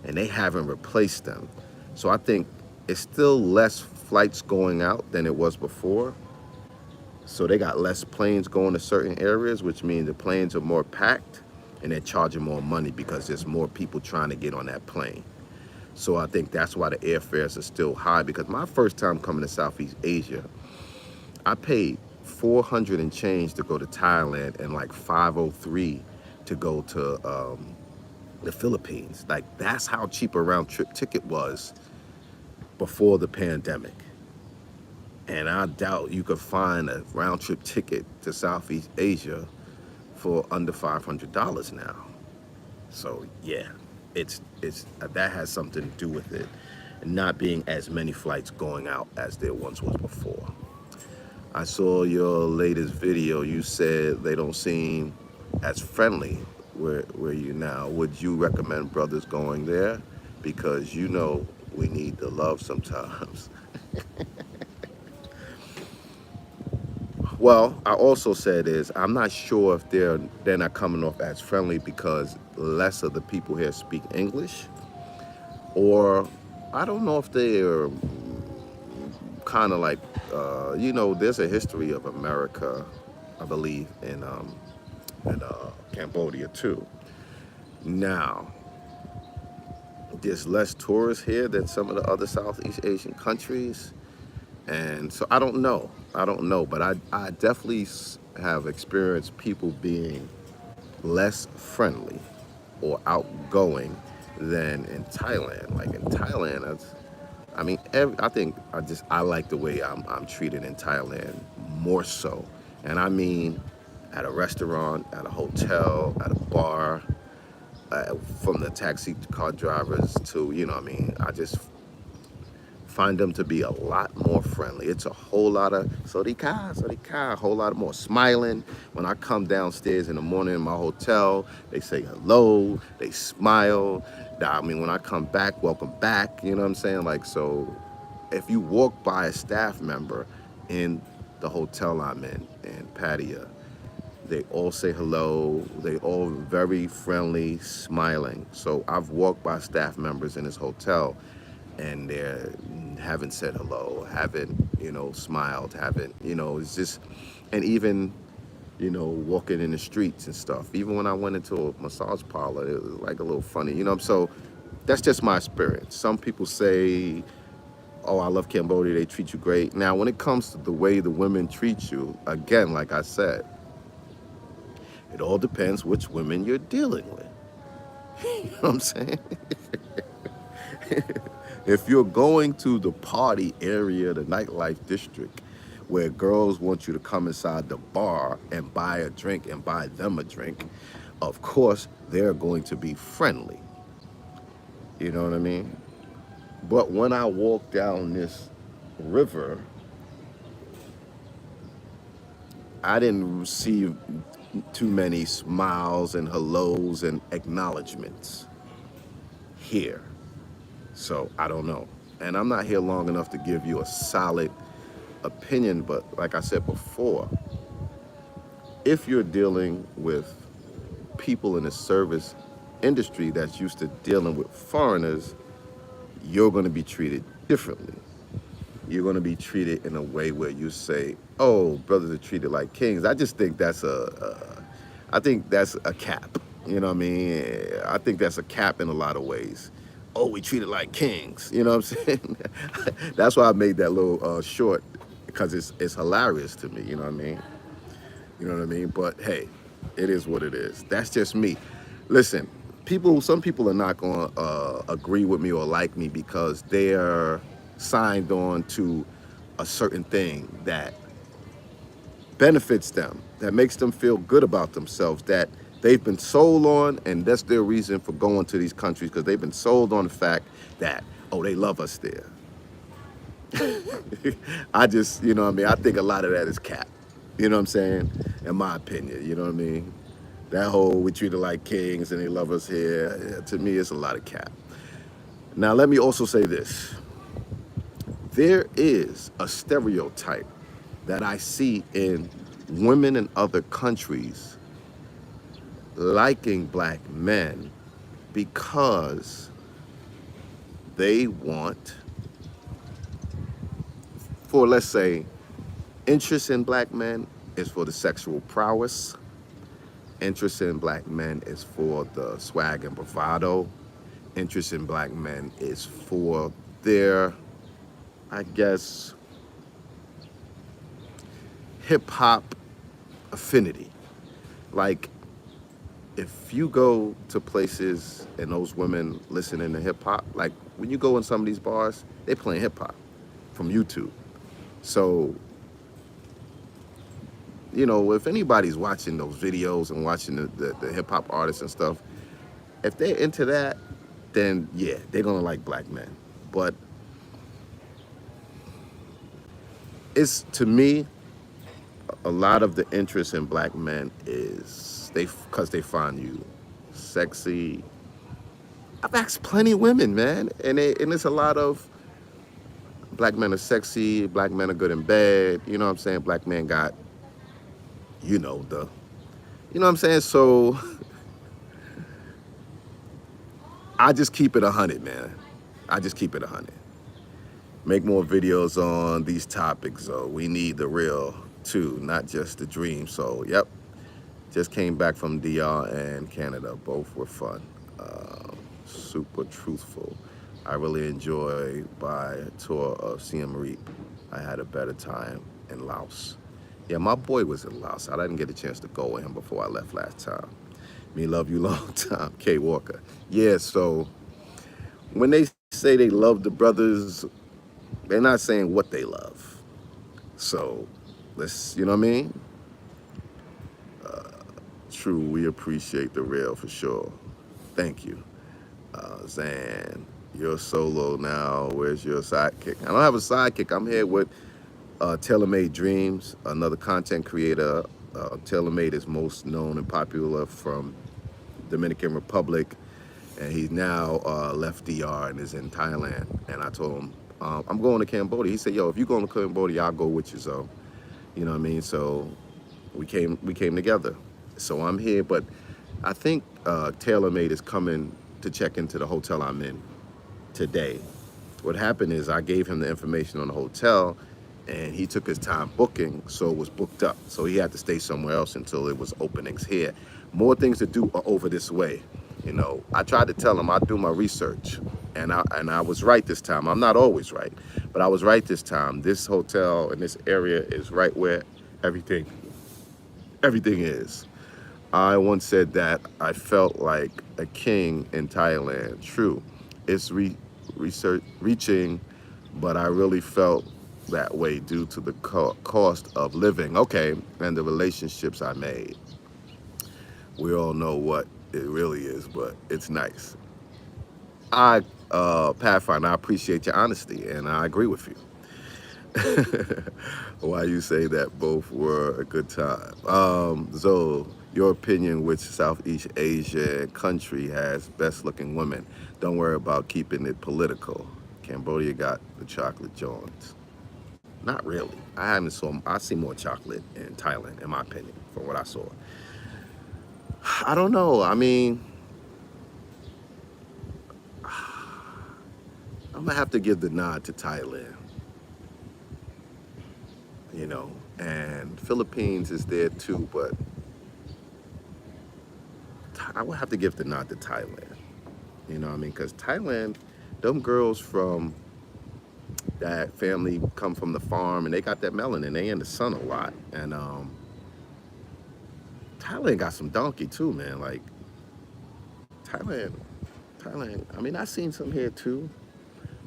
and they haven't replaced them. So I think it's still less flights going out than it was before. So they got less planes going to certain areas, which means the planes are more packed and they're charging more money because there's more people trying to get on that plane. So I think that's why the airfares are still high, because my first time coming to Southeast Asia, I paid 400 and change to go to Thailand and like 503 to go to the Philippines. Like, that's how cheap a round trip ticket was before the pandemic. And I doubt you could find a round trip ticket to Southeast Asia for under $500 now. So yeah, it's that has something to do with it, not being as many flights going out as there once was before. I saw your latest video. You said they don't seem as friendly where you now. Would you recommend brothers going there? Because we need the love sometimes. Well, I also said I'm not sure if they're not coming off as friendly because less of the people here speak English, or I don't know if they're kind of like, there's a history of America, I believe, in Cambodia too. Now, there's less tourists here than some of the other Southeast Asian countries. And so I don't know, but I definitely have experienced people being less friendly or outgoing than in Thailand. Like in Thailand, I like the way I'm treated in Thailand more so. And I mean, at a restaurant, at a hotel, at a bar, from the taxi car drivers to, I just find them to be a lot more friendly. It's a whole lot of a whole lot more smiling. When I come downstairs in the morning in my hotel, they say hello, they smile. When I come back, welcome back, you know what I'm saying? Like, so if you walk by a staff member in the hotel I'm in Pattaya, they all say hello. They all very friendly, smiling. So I've walked by staff members in this hotel and they haven't said hello, haven't, smiled, haven't, it's just, and even, walking in the streets and stuff. Even when I went into a massage parlor, it was like a little funny, so that's just my experience. Some people say, oh, I love Cambodia, they treat you great. Now, when it comes to the way the women treat you, again, like I said, it all depends which women you're dealing with. You know what I'm saying? If you're going to the party area, the nightlife district, where girls want you to come inside the bar and buy a drink and buy them a drink, of course, they're going to be friendly. You know what I mean? But when I walk down this river, I didn't see too many smiles and hellos and acknowledgments here. So I don't know. And I'm not here long enough to give you a solid opinion, but like I said before, if you're dealing with people in the service industry that's used to dealing with foreigners, you're going to be treated differently. You're going to be treated in a way where you say, oh, brothers are treated like kings. I just think that's a cap. You know what I mean? I think that's a cap in a lot of ways. Oh, we treat it like kings. You know what I'm saying? That's why I made that little short, because it's hilarious to me. You know what I mean? You know what I mean? But hey, it is what it is. That's just me. Listen, some people are not going to agree with me or like me because they're signed on to a certain thing that benefits them, that makes them feel good about themselves, that they've been sold on, and that's their reason for going to these countries, because they've been sold on the fact that, oh, they love us there. I just, you know what I mean? I think a lot of that is cap. You know what I'm saying? In my opinion, you know what I mean? That whole we treat it like kings and they love us here, yeah, to me, it's a lot of cap. Now, let me also say this. There is a stereotype that I see in women in other countries liking black men because they want, for let's say, interest in black men is for the sexual prowess. Interest in black men is for the swag and bravado. Interest in black men is for their, I guess, hip hop affinity. Like, if you go to places and those women listening to hip hop, like when you go in some of these bars, they playing hip hop from YouTube. So, you know, if anybody's watching those videos and watching the hip hop artists and stuff, if they're into that, then yeah, they're gonna like black men. But it's, to me, a lot of the interest in black men is because they find you sexy. I've asked plenty of women, man, and it's a lot of black men are sexy, black men are good in bed. You know what I'm saying? Black men got, you know, you know what I'm saying? So I just keep it 100, man. I just keep it 100. Make more videos on these topics, though. We need the real too, not just the dream. So, yep. Just came back from DR and Canada. Both were fun. Super truthful. I really enjoyed my tour of Siem Reap. I had a better time in Laos. Yeah, my boy was in Laos. I didn't get a chance to go with him before I left last time. Me love you long time, K Walker. Yeah, so when they say they love the brothers, they're not saying what they love. So let's, you know what I mean? True, we appreciate the real for sure. Thank you. Zan, you're solo now. Where's your sidekick? I don't have a sidekick. I'm here with TaylorMade Dreams, another content creator. TaylorMade is most known and popular from Dominican Republic, and he's now left DR and is in Thailand. And I told him, I'm going to Cambodia. He said, yo, if you're going to Cambodia, I'll go with you. So, you know what I mean? So we came together. So I'm here, but I think TaylorMade is coming to check into the hotel I'm in today. What happened is I gave him the information on the hotel, and he took his time booking, so it was booked up. So he had to stay somewhere else until it was openings here. More things to do are over this way. You know, I tried to tell him I'd do my research, and I was right this time. I'm not always right, but I was right this time. This hotel in this area is right where everything is. I once said that I felt like a king in Thailand. True, it's reaching, but I really felt that way due to the cost of living. Okay, and the relationships I made. We all know what it really is, but it's nice. Pathfinder, I appreciate your honesty, and I agree with you. Why you say that both were a good time. Zoe, your opinion, which Southeast Asia country has best looking women? Don't worry about keeping it political. Cambodia got the chocolate joints. Not really. I see more chocolate in Thailand, in my opinion, from what I saw. I don't know. I mean, I'm gonna have to give the nod to Thailand. You know, and Philippines is there too, but I would have to give the nod to Thailand. You know what I mean? Because Thailand, them girls from that family come from the farm and they got that melanin. They in the sun a lot. And Thailand got some donkey too, man. Like, Thailand, Thailand. I mean, I seen some here too.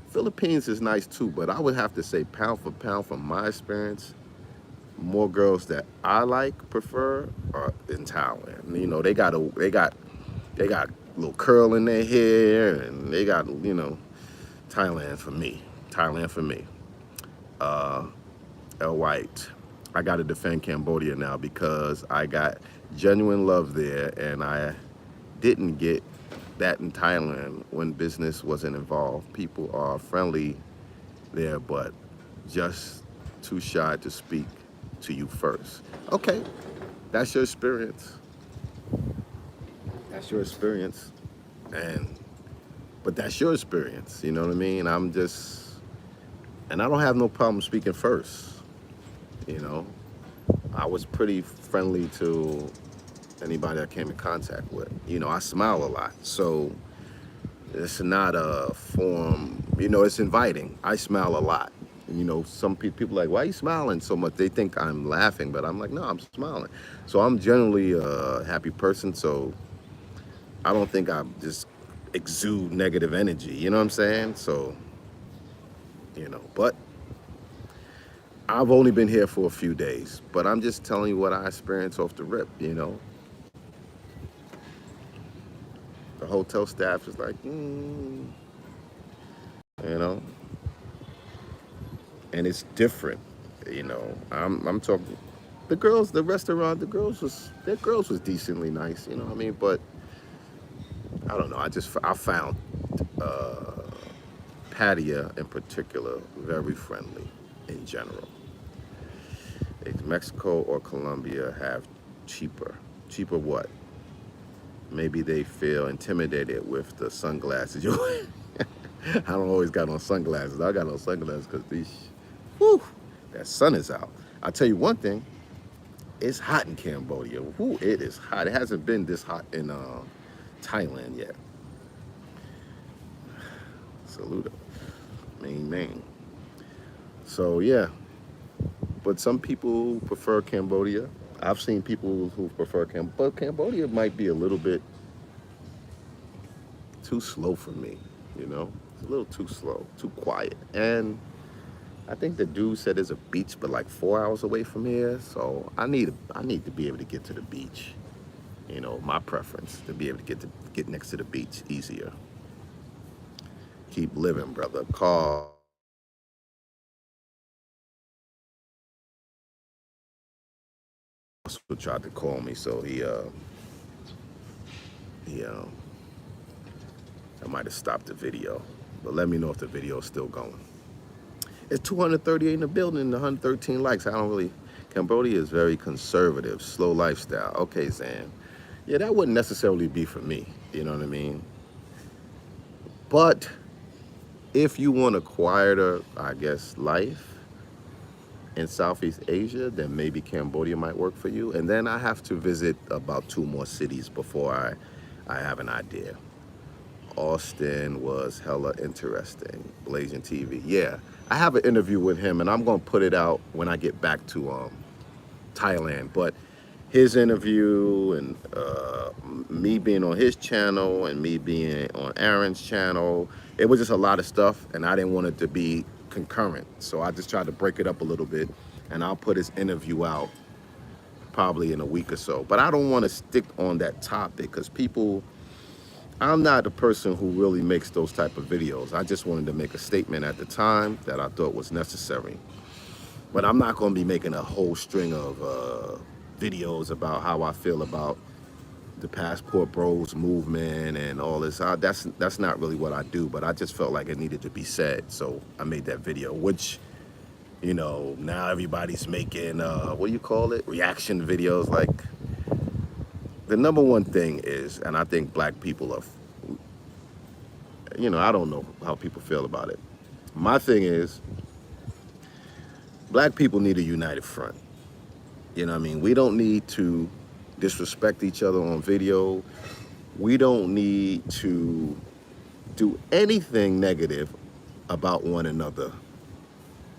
Philippines is nice too, but I would have to say pound for pound from my experience, more girls that I like prefer are in Thailand. You know, they got a little curl in their hair, and they got, you know, Thailand for me. Thailand for me. Uh, L White. I got to defend Cambodia now because I got genuine love there, and I didn't get that in Thailand when business wasn't involved. People are friendly there, but just too shy to speak to you first. Okay, that's your experience. That's your experience. And but that's your experience, you know what I mean? And I don't have no problem speaking first, you know. I was pretty friendly to anybody I came in contact with. You know, I smile a lot. So it's not a form, you know, it's inviting. I smile a lot. And, you know, some people like, why are you smiling so much? They think I'm laughing, but I'm like, no, I'm smiling. So I'm generally a happy person. So I don't think I just exude negative energy. You know what I'm saying? So, you know, but I've only been here for a few days, but I'm just telling you what I experienced off the rip, you know. The hotel staff is like, you know, and it's different, you know. I'm talking the girls, the restaurant, their girls was decently nice, you know what I mean? But I don't know. I found uh, Patia in particular very friendly in general. Mexico or Colombia have cheaper. Cheaper what? Maybe they feel intimidated with the sunglasses. I don't always got on sunglasses. I got on sunglasses because whew, that sun is out. I'll tell you one thing, it's hot in Cambodia. Whew, it is hot. It hasn't been this hot in Thailand yet. Saludo. Main. So yeah, but some people prefer Cambodia. I've seen people who prefer Cambodia, but Cambodia might be a little bit too slow for me, you know? It's a little too slow, too quiet. And I think the dude said there's a beach but like 4 hours away from here, so I need to be able to get to the beach. You know, my preference to be able to get next to the beach easier. Keep living, brother. Carl tried to call me, so he I might have stopped the video, but let me know if the video is still going. It's 238 in the building and 113 likes. I don't really. Cambodia is very conservative, slow lifestyle. Okay, Zan. Yeah, that wouldn't necessarily be for me. You know what I mean? But if you want a quieter, I guess, life in Southeast Asia, then maybe Cambodia might work for you. And then I have to visit about 2 more cities before I have an idea. Austin was hella interesting. Blazing TV. Yeah, I have an interview with him, and I'm gonna put it out when I get back to Thailand. But his interview and me being on his channel and me being on Aaron's channel, it was just a lot of stuff, and I didn't want it to be concurrent. So I just tried to break it up a little bit, and I'll put his interview out probably in a week or so. But I don't want to stick on that topic because I'm not a person who really makes those type of videos. I just wanted to make a statement at the time that I thought was necessary. But I'm not going to be making a whole string of videos about how I feel about the Passport Bros movement and all this. That's not really what I do, but I just felt like it needed to be said. So I made that video, which, you know, now everybody's making, what do you call it? Reaction videos. Like, the number one thing is, and I think black people are, you know, I don't know how people feel about it. My thing is, black people need a united front. You know what I mean? We don't need to disrespect each other on video. We don't need to do anything negative about one another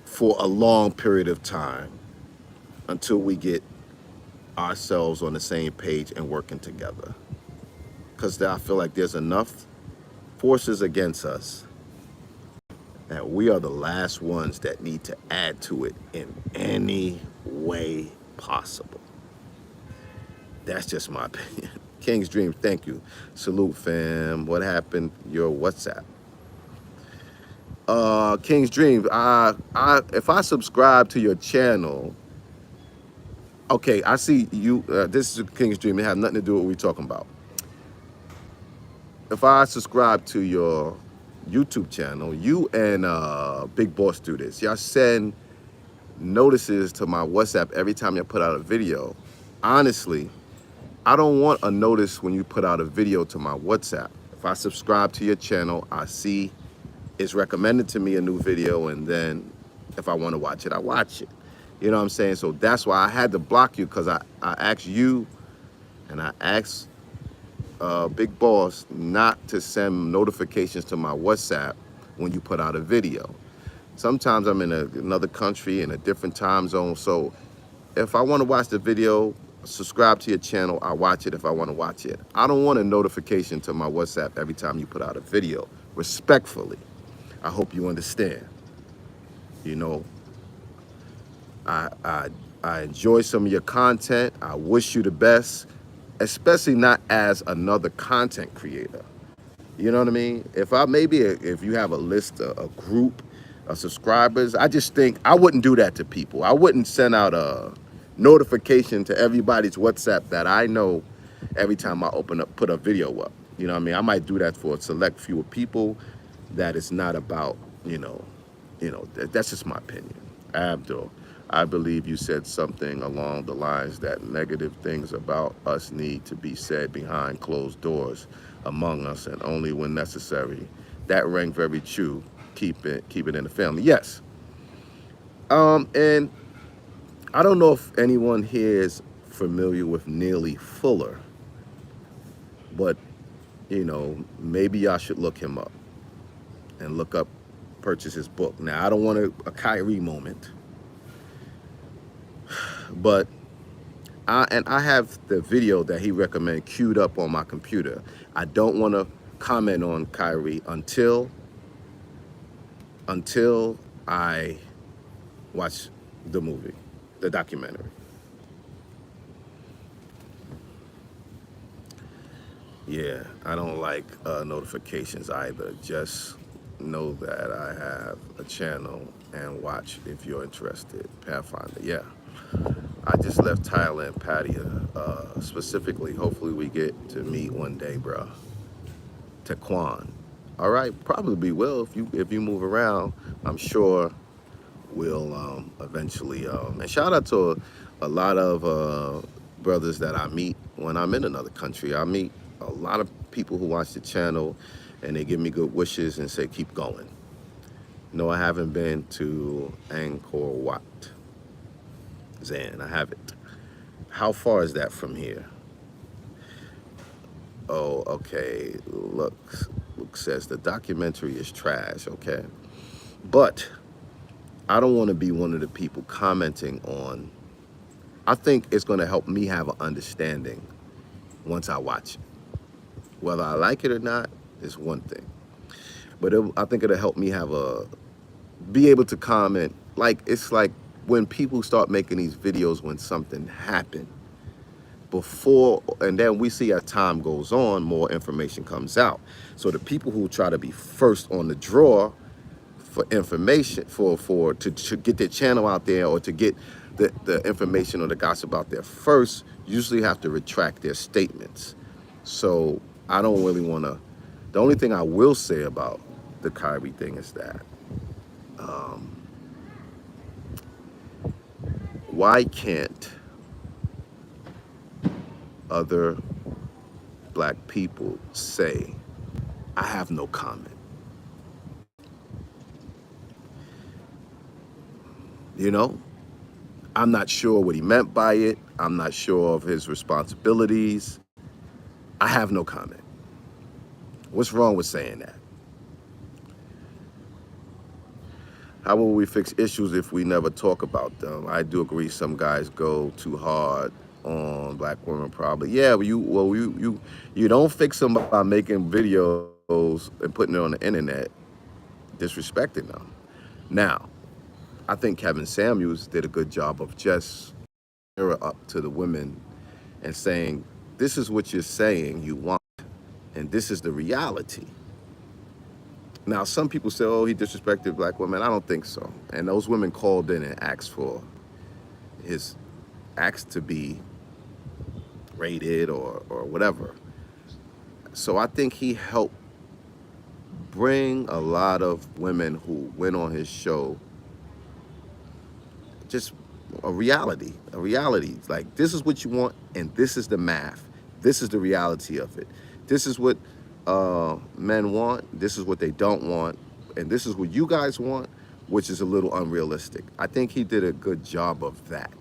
for a long period of time until we get ourselves on the same page and working together. because I feel like there's enough forces against us that we are the last ones that need to add to it in any way possible. That's just my opinion. King's Dream, thank you. Salute, fam. What happened? Your WhatsApp. King's Dream, if I subscribe to your channel, okay, I see you, this is King's Dream. It has nothing to do with what we're talking about. If I subscribe to your YouTube channel, you and Big Boss do this. Y'all send notices to my WhatsApp every time you put out a video. Honestly, I don't want a notice when you put out a video to my WhatsApp. If I subscribe to your channel, I see it's recommended to me a new video, and then if I want to watch it, I watch it. You know what I'm saying? So that's why I had to block you, because I asked you and I asked Big Boss not to send notifications to my WhatsApp when you put out a video. Sometimes I'm in another country, in a different time zone, so if I want to watch the video, subscribe to your channel, I watch it if I want to watch it. I don't want a notification to my WhatsApp every time you put out a video. Respectfully, I hope you understand. You know, I enjoy some of your content. I wish you the best, especially not as another content creator. You know what I mean? If you have a list, a group of subscribers, I just think I wouldn't do that to people. I wouldn't send out a notification to everybody's WhatsApp that I know every time I put a video up. You know what I mean? I might do that for a select few of people that it's not about, that's just my opinion. Abdul, I believe you said something along the lines that negative things about us need to be said behind closed doors among us, and only when necessary. That rang very true. Keep it in the family. Yes. And I don't know if anyone here is familiar with Neely Fuller, but maybe y'all should look him up and purchase his book. Now, I don't want a Kyrie moment, but I have the video that he recommended queued up on my computer. I don't want to comment on Kyrie until I watch the movie, the documentary. Yeah, I don't like notifications either. Just know that I have a channel and watch if you're interested. Pathfinder, yeah. I just left Thailand, Pattaya, specifically. Hopefully we get to meet one day, bro. Taekwon. All right, probably will if you move around. I'm sure we'll eventually. And shout out to a lot of brothers that I meet when I'm in another country. I meet a lot of people who watch the channel, and they give me good wishes and say keep going. No, I haven't been to Angkor Wat. Zan, I haven't. How far is that from here? Oh, okay. Luke says the documentary is trash, okay? But I don't want to be one of the people commenting on. I think it's going to help me have an understanding once I watch it. Whether I like it or not is one thing. But I think it'll help me be able to comment. It's like when people start making these videos when something happened before, and then we see as time goes on, more information comes out. So the people who try to be first on the draw for information, to get their channel out there, or to get the information or the gossip out there first, usually have to retract their statements. So I don't really want to. The only thing I will say about the Kyrie thing is that why can't other black people say, I have no comment? I'm not sure what he meant by it. I'm not sure of his responsibilities. I have no comment. What's wrong with saying that? How will we fix issues if we never talk about them? I do agree some guys go too hard on black women probably. Yeah, you don't fix them by making videos and putting it on the internet, disrespecting them. Now, I think Kevin Samuels did a good job of just mirror up to the women and saying, this is what you're saying you want, and this is the reality. Now, some people say, oh, he disrespected black women. I don't think so. And those women called in and his asked to be rated or whatever. So I think he helped bring a lot of women who went on his show just a reality. Like, this is what you want, and this is the math. This is the reality of it. This is what men want. This is what they don't want. And this is what you guys want, which is a little unrealistic. I think he did a good job of that.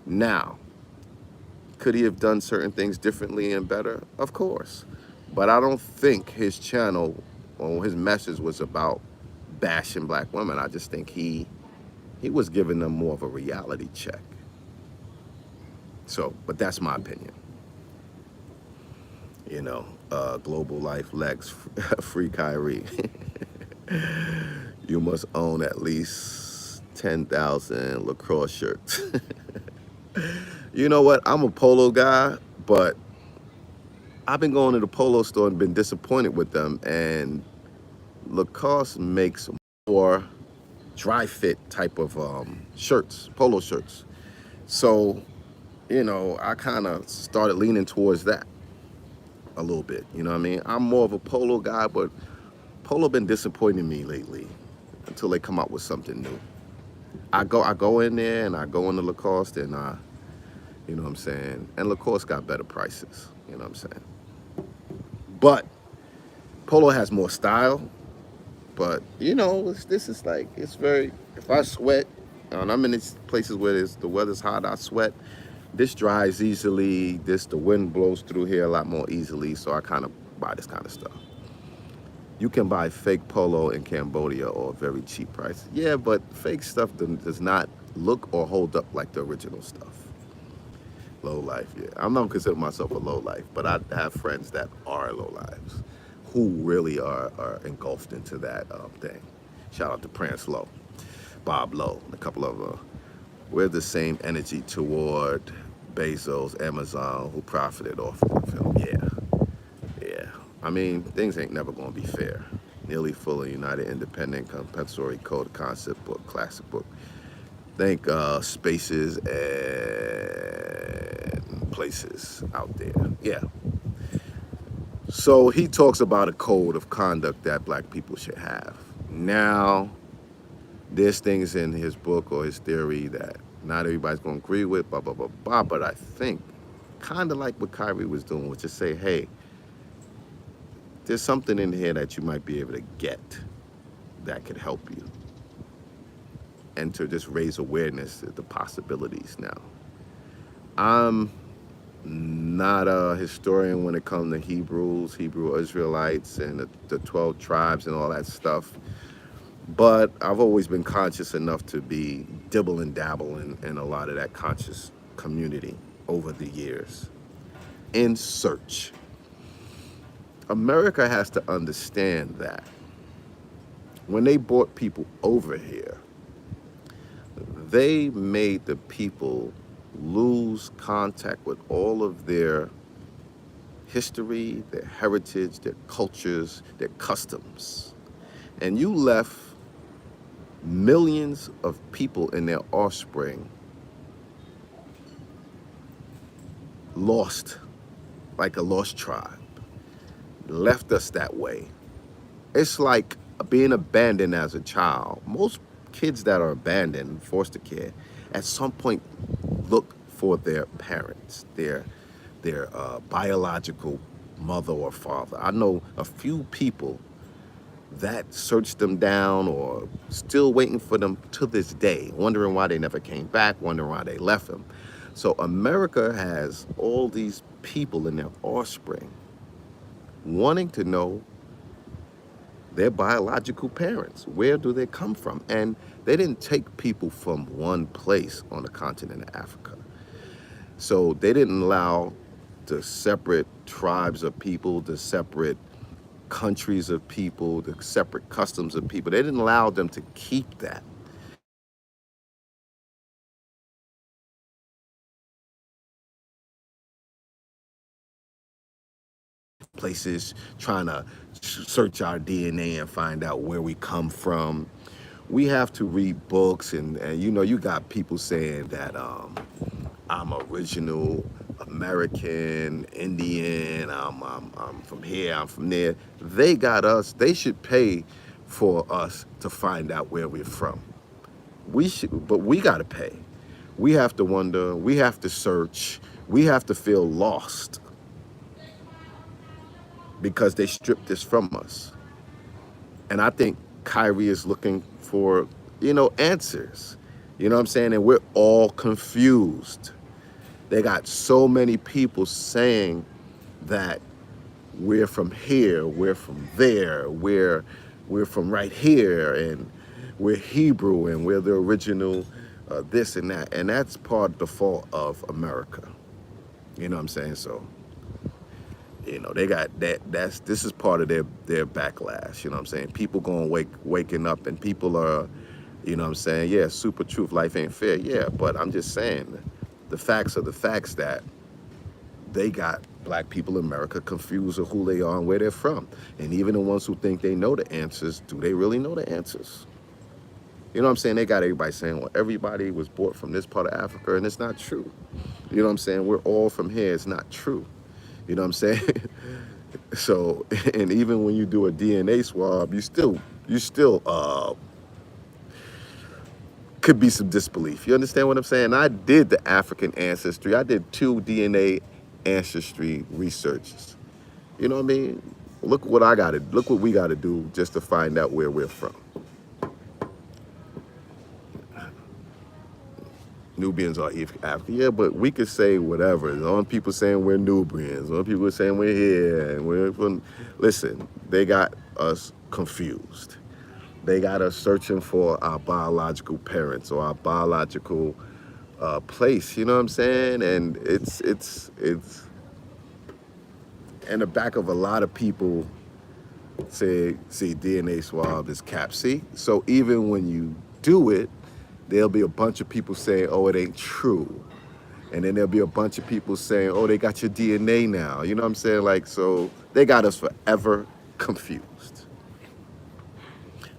Now, could he have done certain things differently and better? Of course. But I don't think his channel or his message was about bashing black women. I just think he was giving them more of a reality check. So, but that's my opinion. You know, Global Life Lex, free Kyrie. You must own at least 10,000 lacrosse shirts. You know what? I'm a polo guy, but I've been going to the polo store and been disappointed with them. And Lacoste makes more dry fit type of shirts, polo shirts. So, you know, I kind of started leaning towards that a little bit. You know what I mean? I'm more of a polo guy, but polo been disappointing me lately until they come out with something new. I go in there and I go into Lacoste and you know what I'm saying? And Lacoste got better prices, you know what I'm saying? But polo has more style, but you know, this is like, it's very, if I sweat, and I'm in these places where the weather's hot, I sweat. This dries easily, the wind blows through here a lot more easily, so I kind of buy this kind of stuff. You can buy fake polo in Cambodia or very cheap prices. Yeah, but fake stuff does not look or hold up like the original stuff. Low life, yeah. I'm not consider myself a low life, but I have friends that are low lives who really are engulfed into that thing. Shout out to Prince Lowe, Bob Lowe, and a couple of we're the same energy toward Bezos, Amazon, who profited off of the film. Yeah. I mean, things ain't never gonna be fair. Nearly Fuller, United Independent, Compensatory Code, Concept Book, Classic Book. Think spaces and places out there. Yeah. So he talks about a code of conduct that black people should have. Now, there's things in his book or his theory that not everybody's going to agree with, blah, blah, blah, blah. But I think kind of like what Kyrie was doing, was to say, hey, there's something in here that you might be able to get that could help you. And to just raise awareness of the possibilities now. I'm not a historian when it comes to Hebrew Israelites, and the 12 tribes and all that stuff. But I've always been conscious enough to be dibble and dabble in a lot of that conscious community over the years. In search. America has to understand that when they brought people over here, they made the people lose contact with all of their history, their heritage, their cultures, their customs. And you left millions of people and their offspring lost, like a lost tribe. Left us that way. It's like being abandoned as a child. Most kids that are abandoned, foster care, at some point look for their parents, their biological mother or father. I know a few people that searched them down or still waiting for them to this day, wondering why they never came back, wondering why they left them. So America has all these people and their offspring wanting to know their biological parents. Where do they come from? And they didn't take people from one place on the continent of Africa. So they didn't allow the separate tribes of people, the separate countries of people, the separate customs of people. They didn't allow them to keep that. Places trying to search our DNA and find out where we come from. We have to read books, and you know, you got people saying that I'm original American, Indian, I'm from here, I'm from there. They got us, they should pay for us to find out where we're from. We should, but we got to pay. We have to wonder, we have to search, we have to feel lost because they stripped this from us. And I think Kyrie is looking for, answers. You know what I'm saying? And we're all confused. They got so many people saying that we're from here, we're from there, we're from right here, and we're Hebrew, and we're the original this and that. And that's part of the fault of America. You know what I'm saying? So, they got that. This is part of their backlash. You know what I'm saying? People going waking up, and people are, you know what I'm saying? Yeah, super truth, life ain't fair. Yeah, but I'm just saying, the facts are the facts that they got black people in America confused of who they are and where they're from. And even the ones who think they know the answers, do they really know the answers? You know what I'm saying? They got everybody saying, well, everybody was brought from this part of Africa, and it's not true. You know what I'm saying? We're all from here. It's not true. You know what I'm saying? So, and even when you do a DNA swab, you still could be some disbelief. You understand what I'm saying? I did the African ancestry. I did 2 DNA ancestry researches. You know what I mean? Look what we gotta do just to find out where we're from. Nubians are African. Yeah, but we could say whatever. As long as people saying we're Nubians, as long as people are saying we're here and we're from. Listen, they got us confused. They got us searching for our biological parents or our biological place. You know what I'm saying? And it's in the back of a lot of people see DNA swab is cap. See, so even when you do it, there'll be a bunch of people saying, oh, it ain't true. And then there'll be a bunch of people saying, oh, they got your DNA now. You know what I'm saying? Like, so they got us forever confused.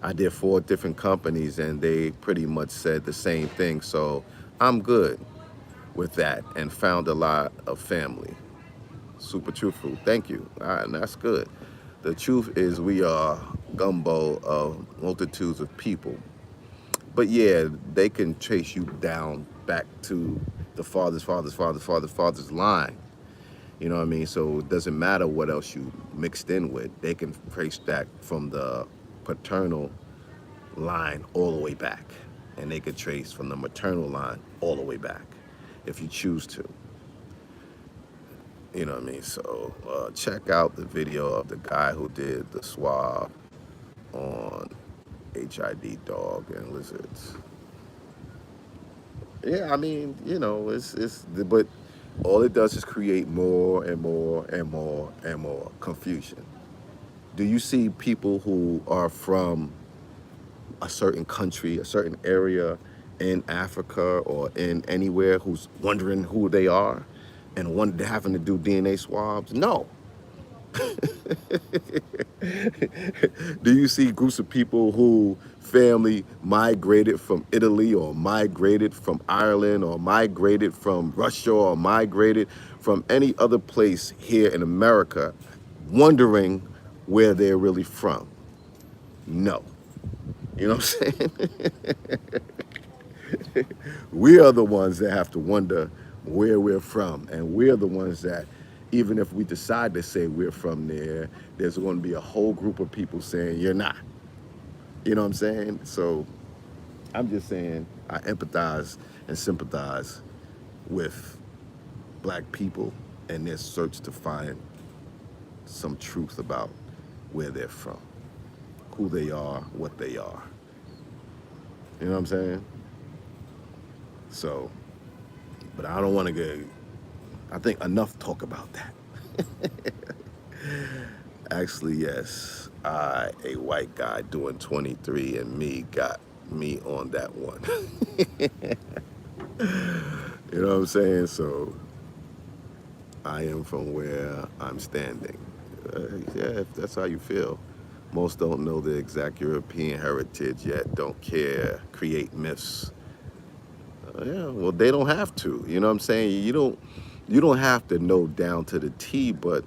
I did 4 different companies and they pretty much said the same thing. So I'm good with that and found a lot of family. Super truthful. Thank you. All right, and that's good. The truth is we are gumbo of multitudes of people. But yeah, they can trace you down back to the father's line. You know what I mean? So it doesn't matter what else you mixed in with. They can trace that from the paternal line all the way back. And they could trace from the maternal line all the way back if you choose to. You know what I mean? So check out the video of the guy who did the swab on HID dog and lizards. Yeah, I mean, but all it does is create more and more and more and more confusion. Do you see people who are from a certain country, a certain area in Africa or in anywhere who's wondering who they are and having to do DNA swabs? No. Do you see groups of people who family migrated from Italy or migrated from Ireland or migrated from Russia or migrated from any other place here in America wondering where they're really from? No. You know what I'm saying? We are the ones that have to wonder where we're from. And we're the ones that, even if we decide to say we're from there, there's going to be a whole group of people saying you're not. You know what I'm saying? So I'm just saying I empathize and sympathize with black people and their search to find some truth about where they're from, who they are, what they are. You know what I'm saying? So, but I don't want to get I think enough talk about that. Actually, yes, a white guy doing 23 and me got me on that one. You know what I'm saying? So I am from where I'm standing. Yeah, if that's how you feel. Most don't know the exact European heritage yet, don't care, create myths. Yeah, well, they don't have to. You know what I'm saying? You don't have to know down to the T, but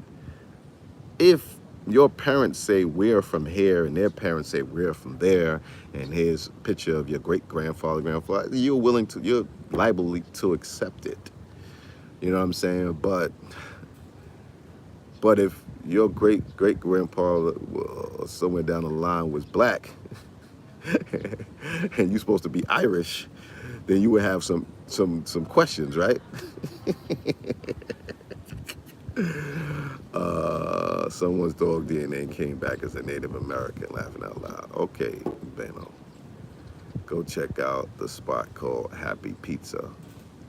if your parents say we're from here and their parents say we're from there, and here's a picture of your great grandfather, you're liable to accept it. You know what I'm saying? But if your great great grandpa somewhere down the line was black, and you're supposed to be Irish, then you would have some questions, right? Someone's dog DNA came back as a Native American, laughing out loud. Okay, Beno, go check out the spot called Happy Pizza.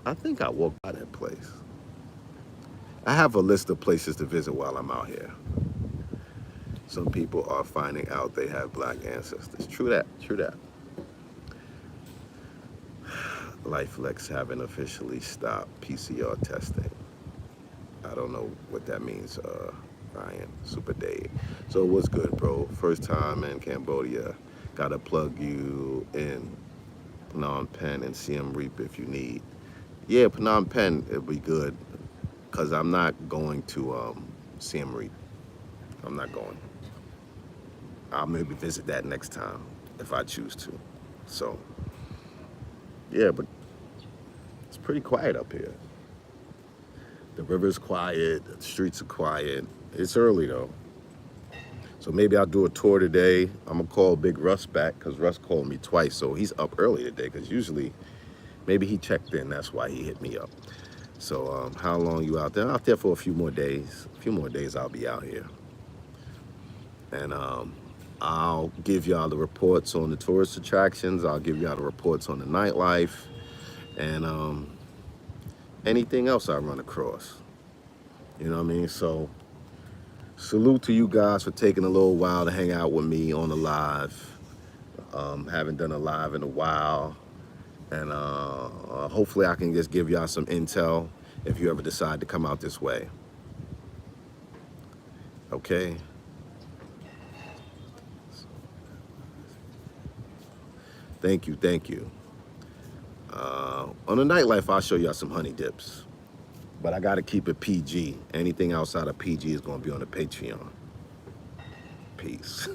I think I walked by that place. I have a list of places to visit while I'm out here. Some people are finding out they have black ancestors. True that, true that. LifeLex haven't officially stopped PCR testing. I don't know what that means, Ryan, Super Dave. So what's good, bro? First time in Cambodia. Gotta plug you in Phnom Penh and Siem Reap if you need. Yeah, Phnom Penh, it'll be good. Because I'm not going to Siem Reap. I'm not going. I'll maybe visit that next time if I choose to. So, yeah, but it's pretty quiet up here. The river's quiet, the streets are quiet. It's early though. So maybe I'll do a tour today. I'm gonna call Big Russ back because Russ called me twice. So he's up early today because usually maybe he checked in. That's why he hit me up. So how long you out there? I'm out there for a few more days. A few more days I'll be out here. And I'll give y'all the reports on the tourist attractions. I'll give y'all the reports on the nightlife and anything else I run across. You know what I mean? So salute to you guys for taking a little while to hang out with me on the live. Haven't done a live in a while. And hopefully I can just give y'all some intel if you ever decide to come out this way. Okay? Thank you, thank you. On the nightlife, I'll show y'all some honey dips. But I gotta keep it PG. Anything outside of PG is gonna be on the Patreon. Peace.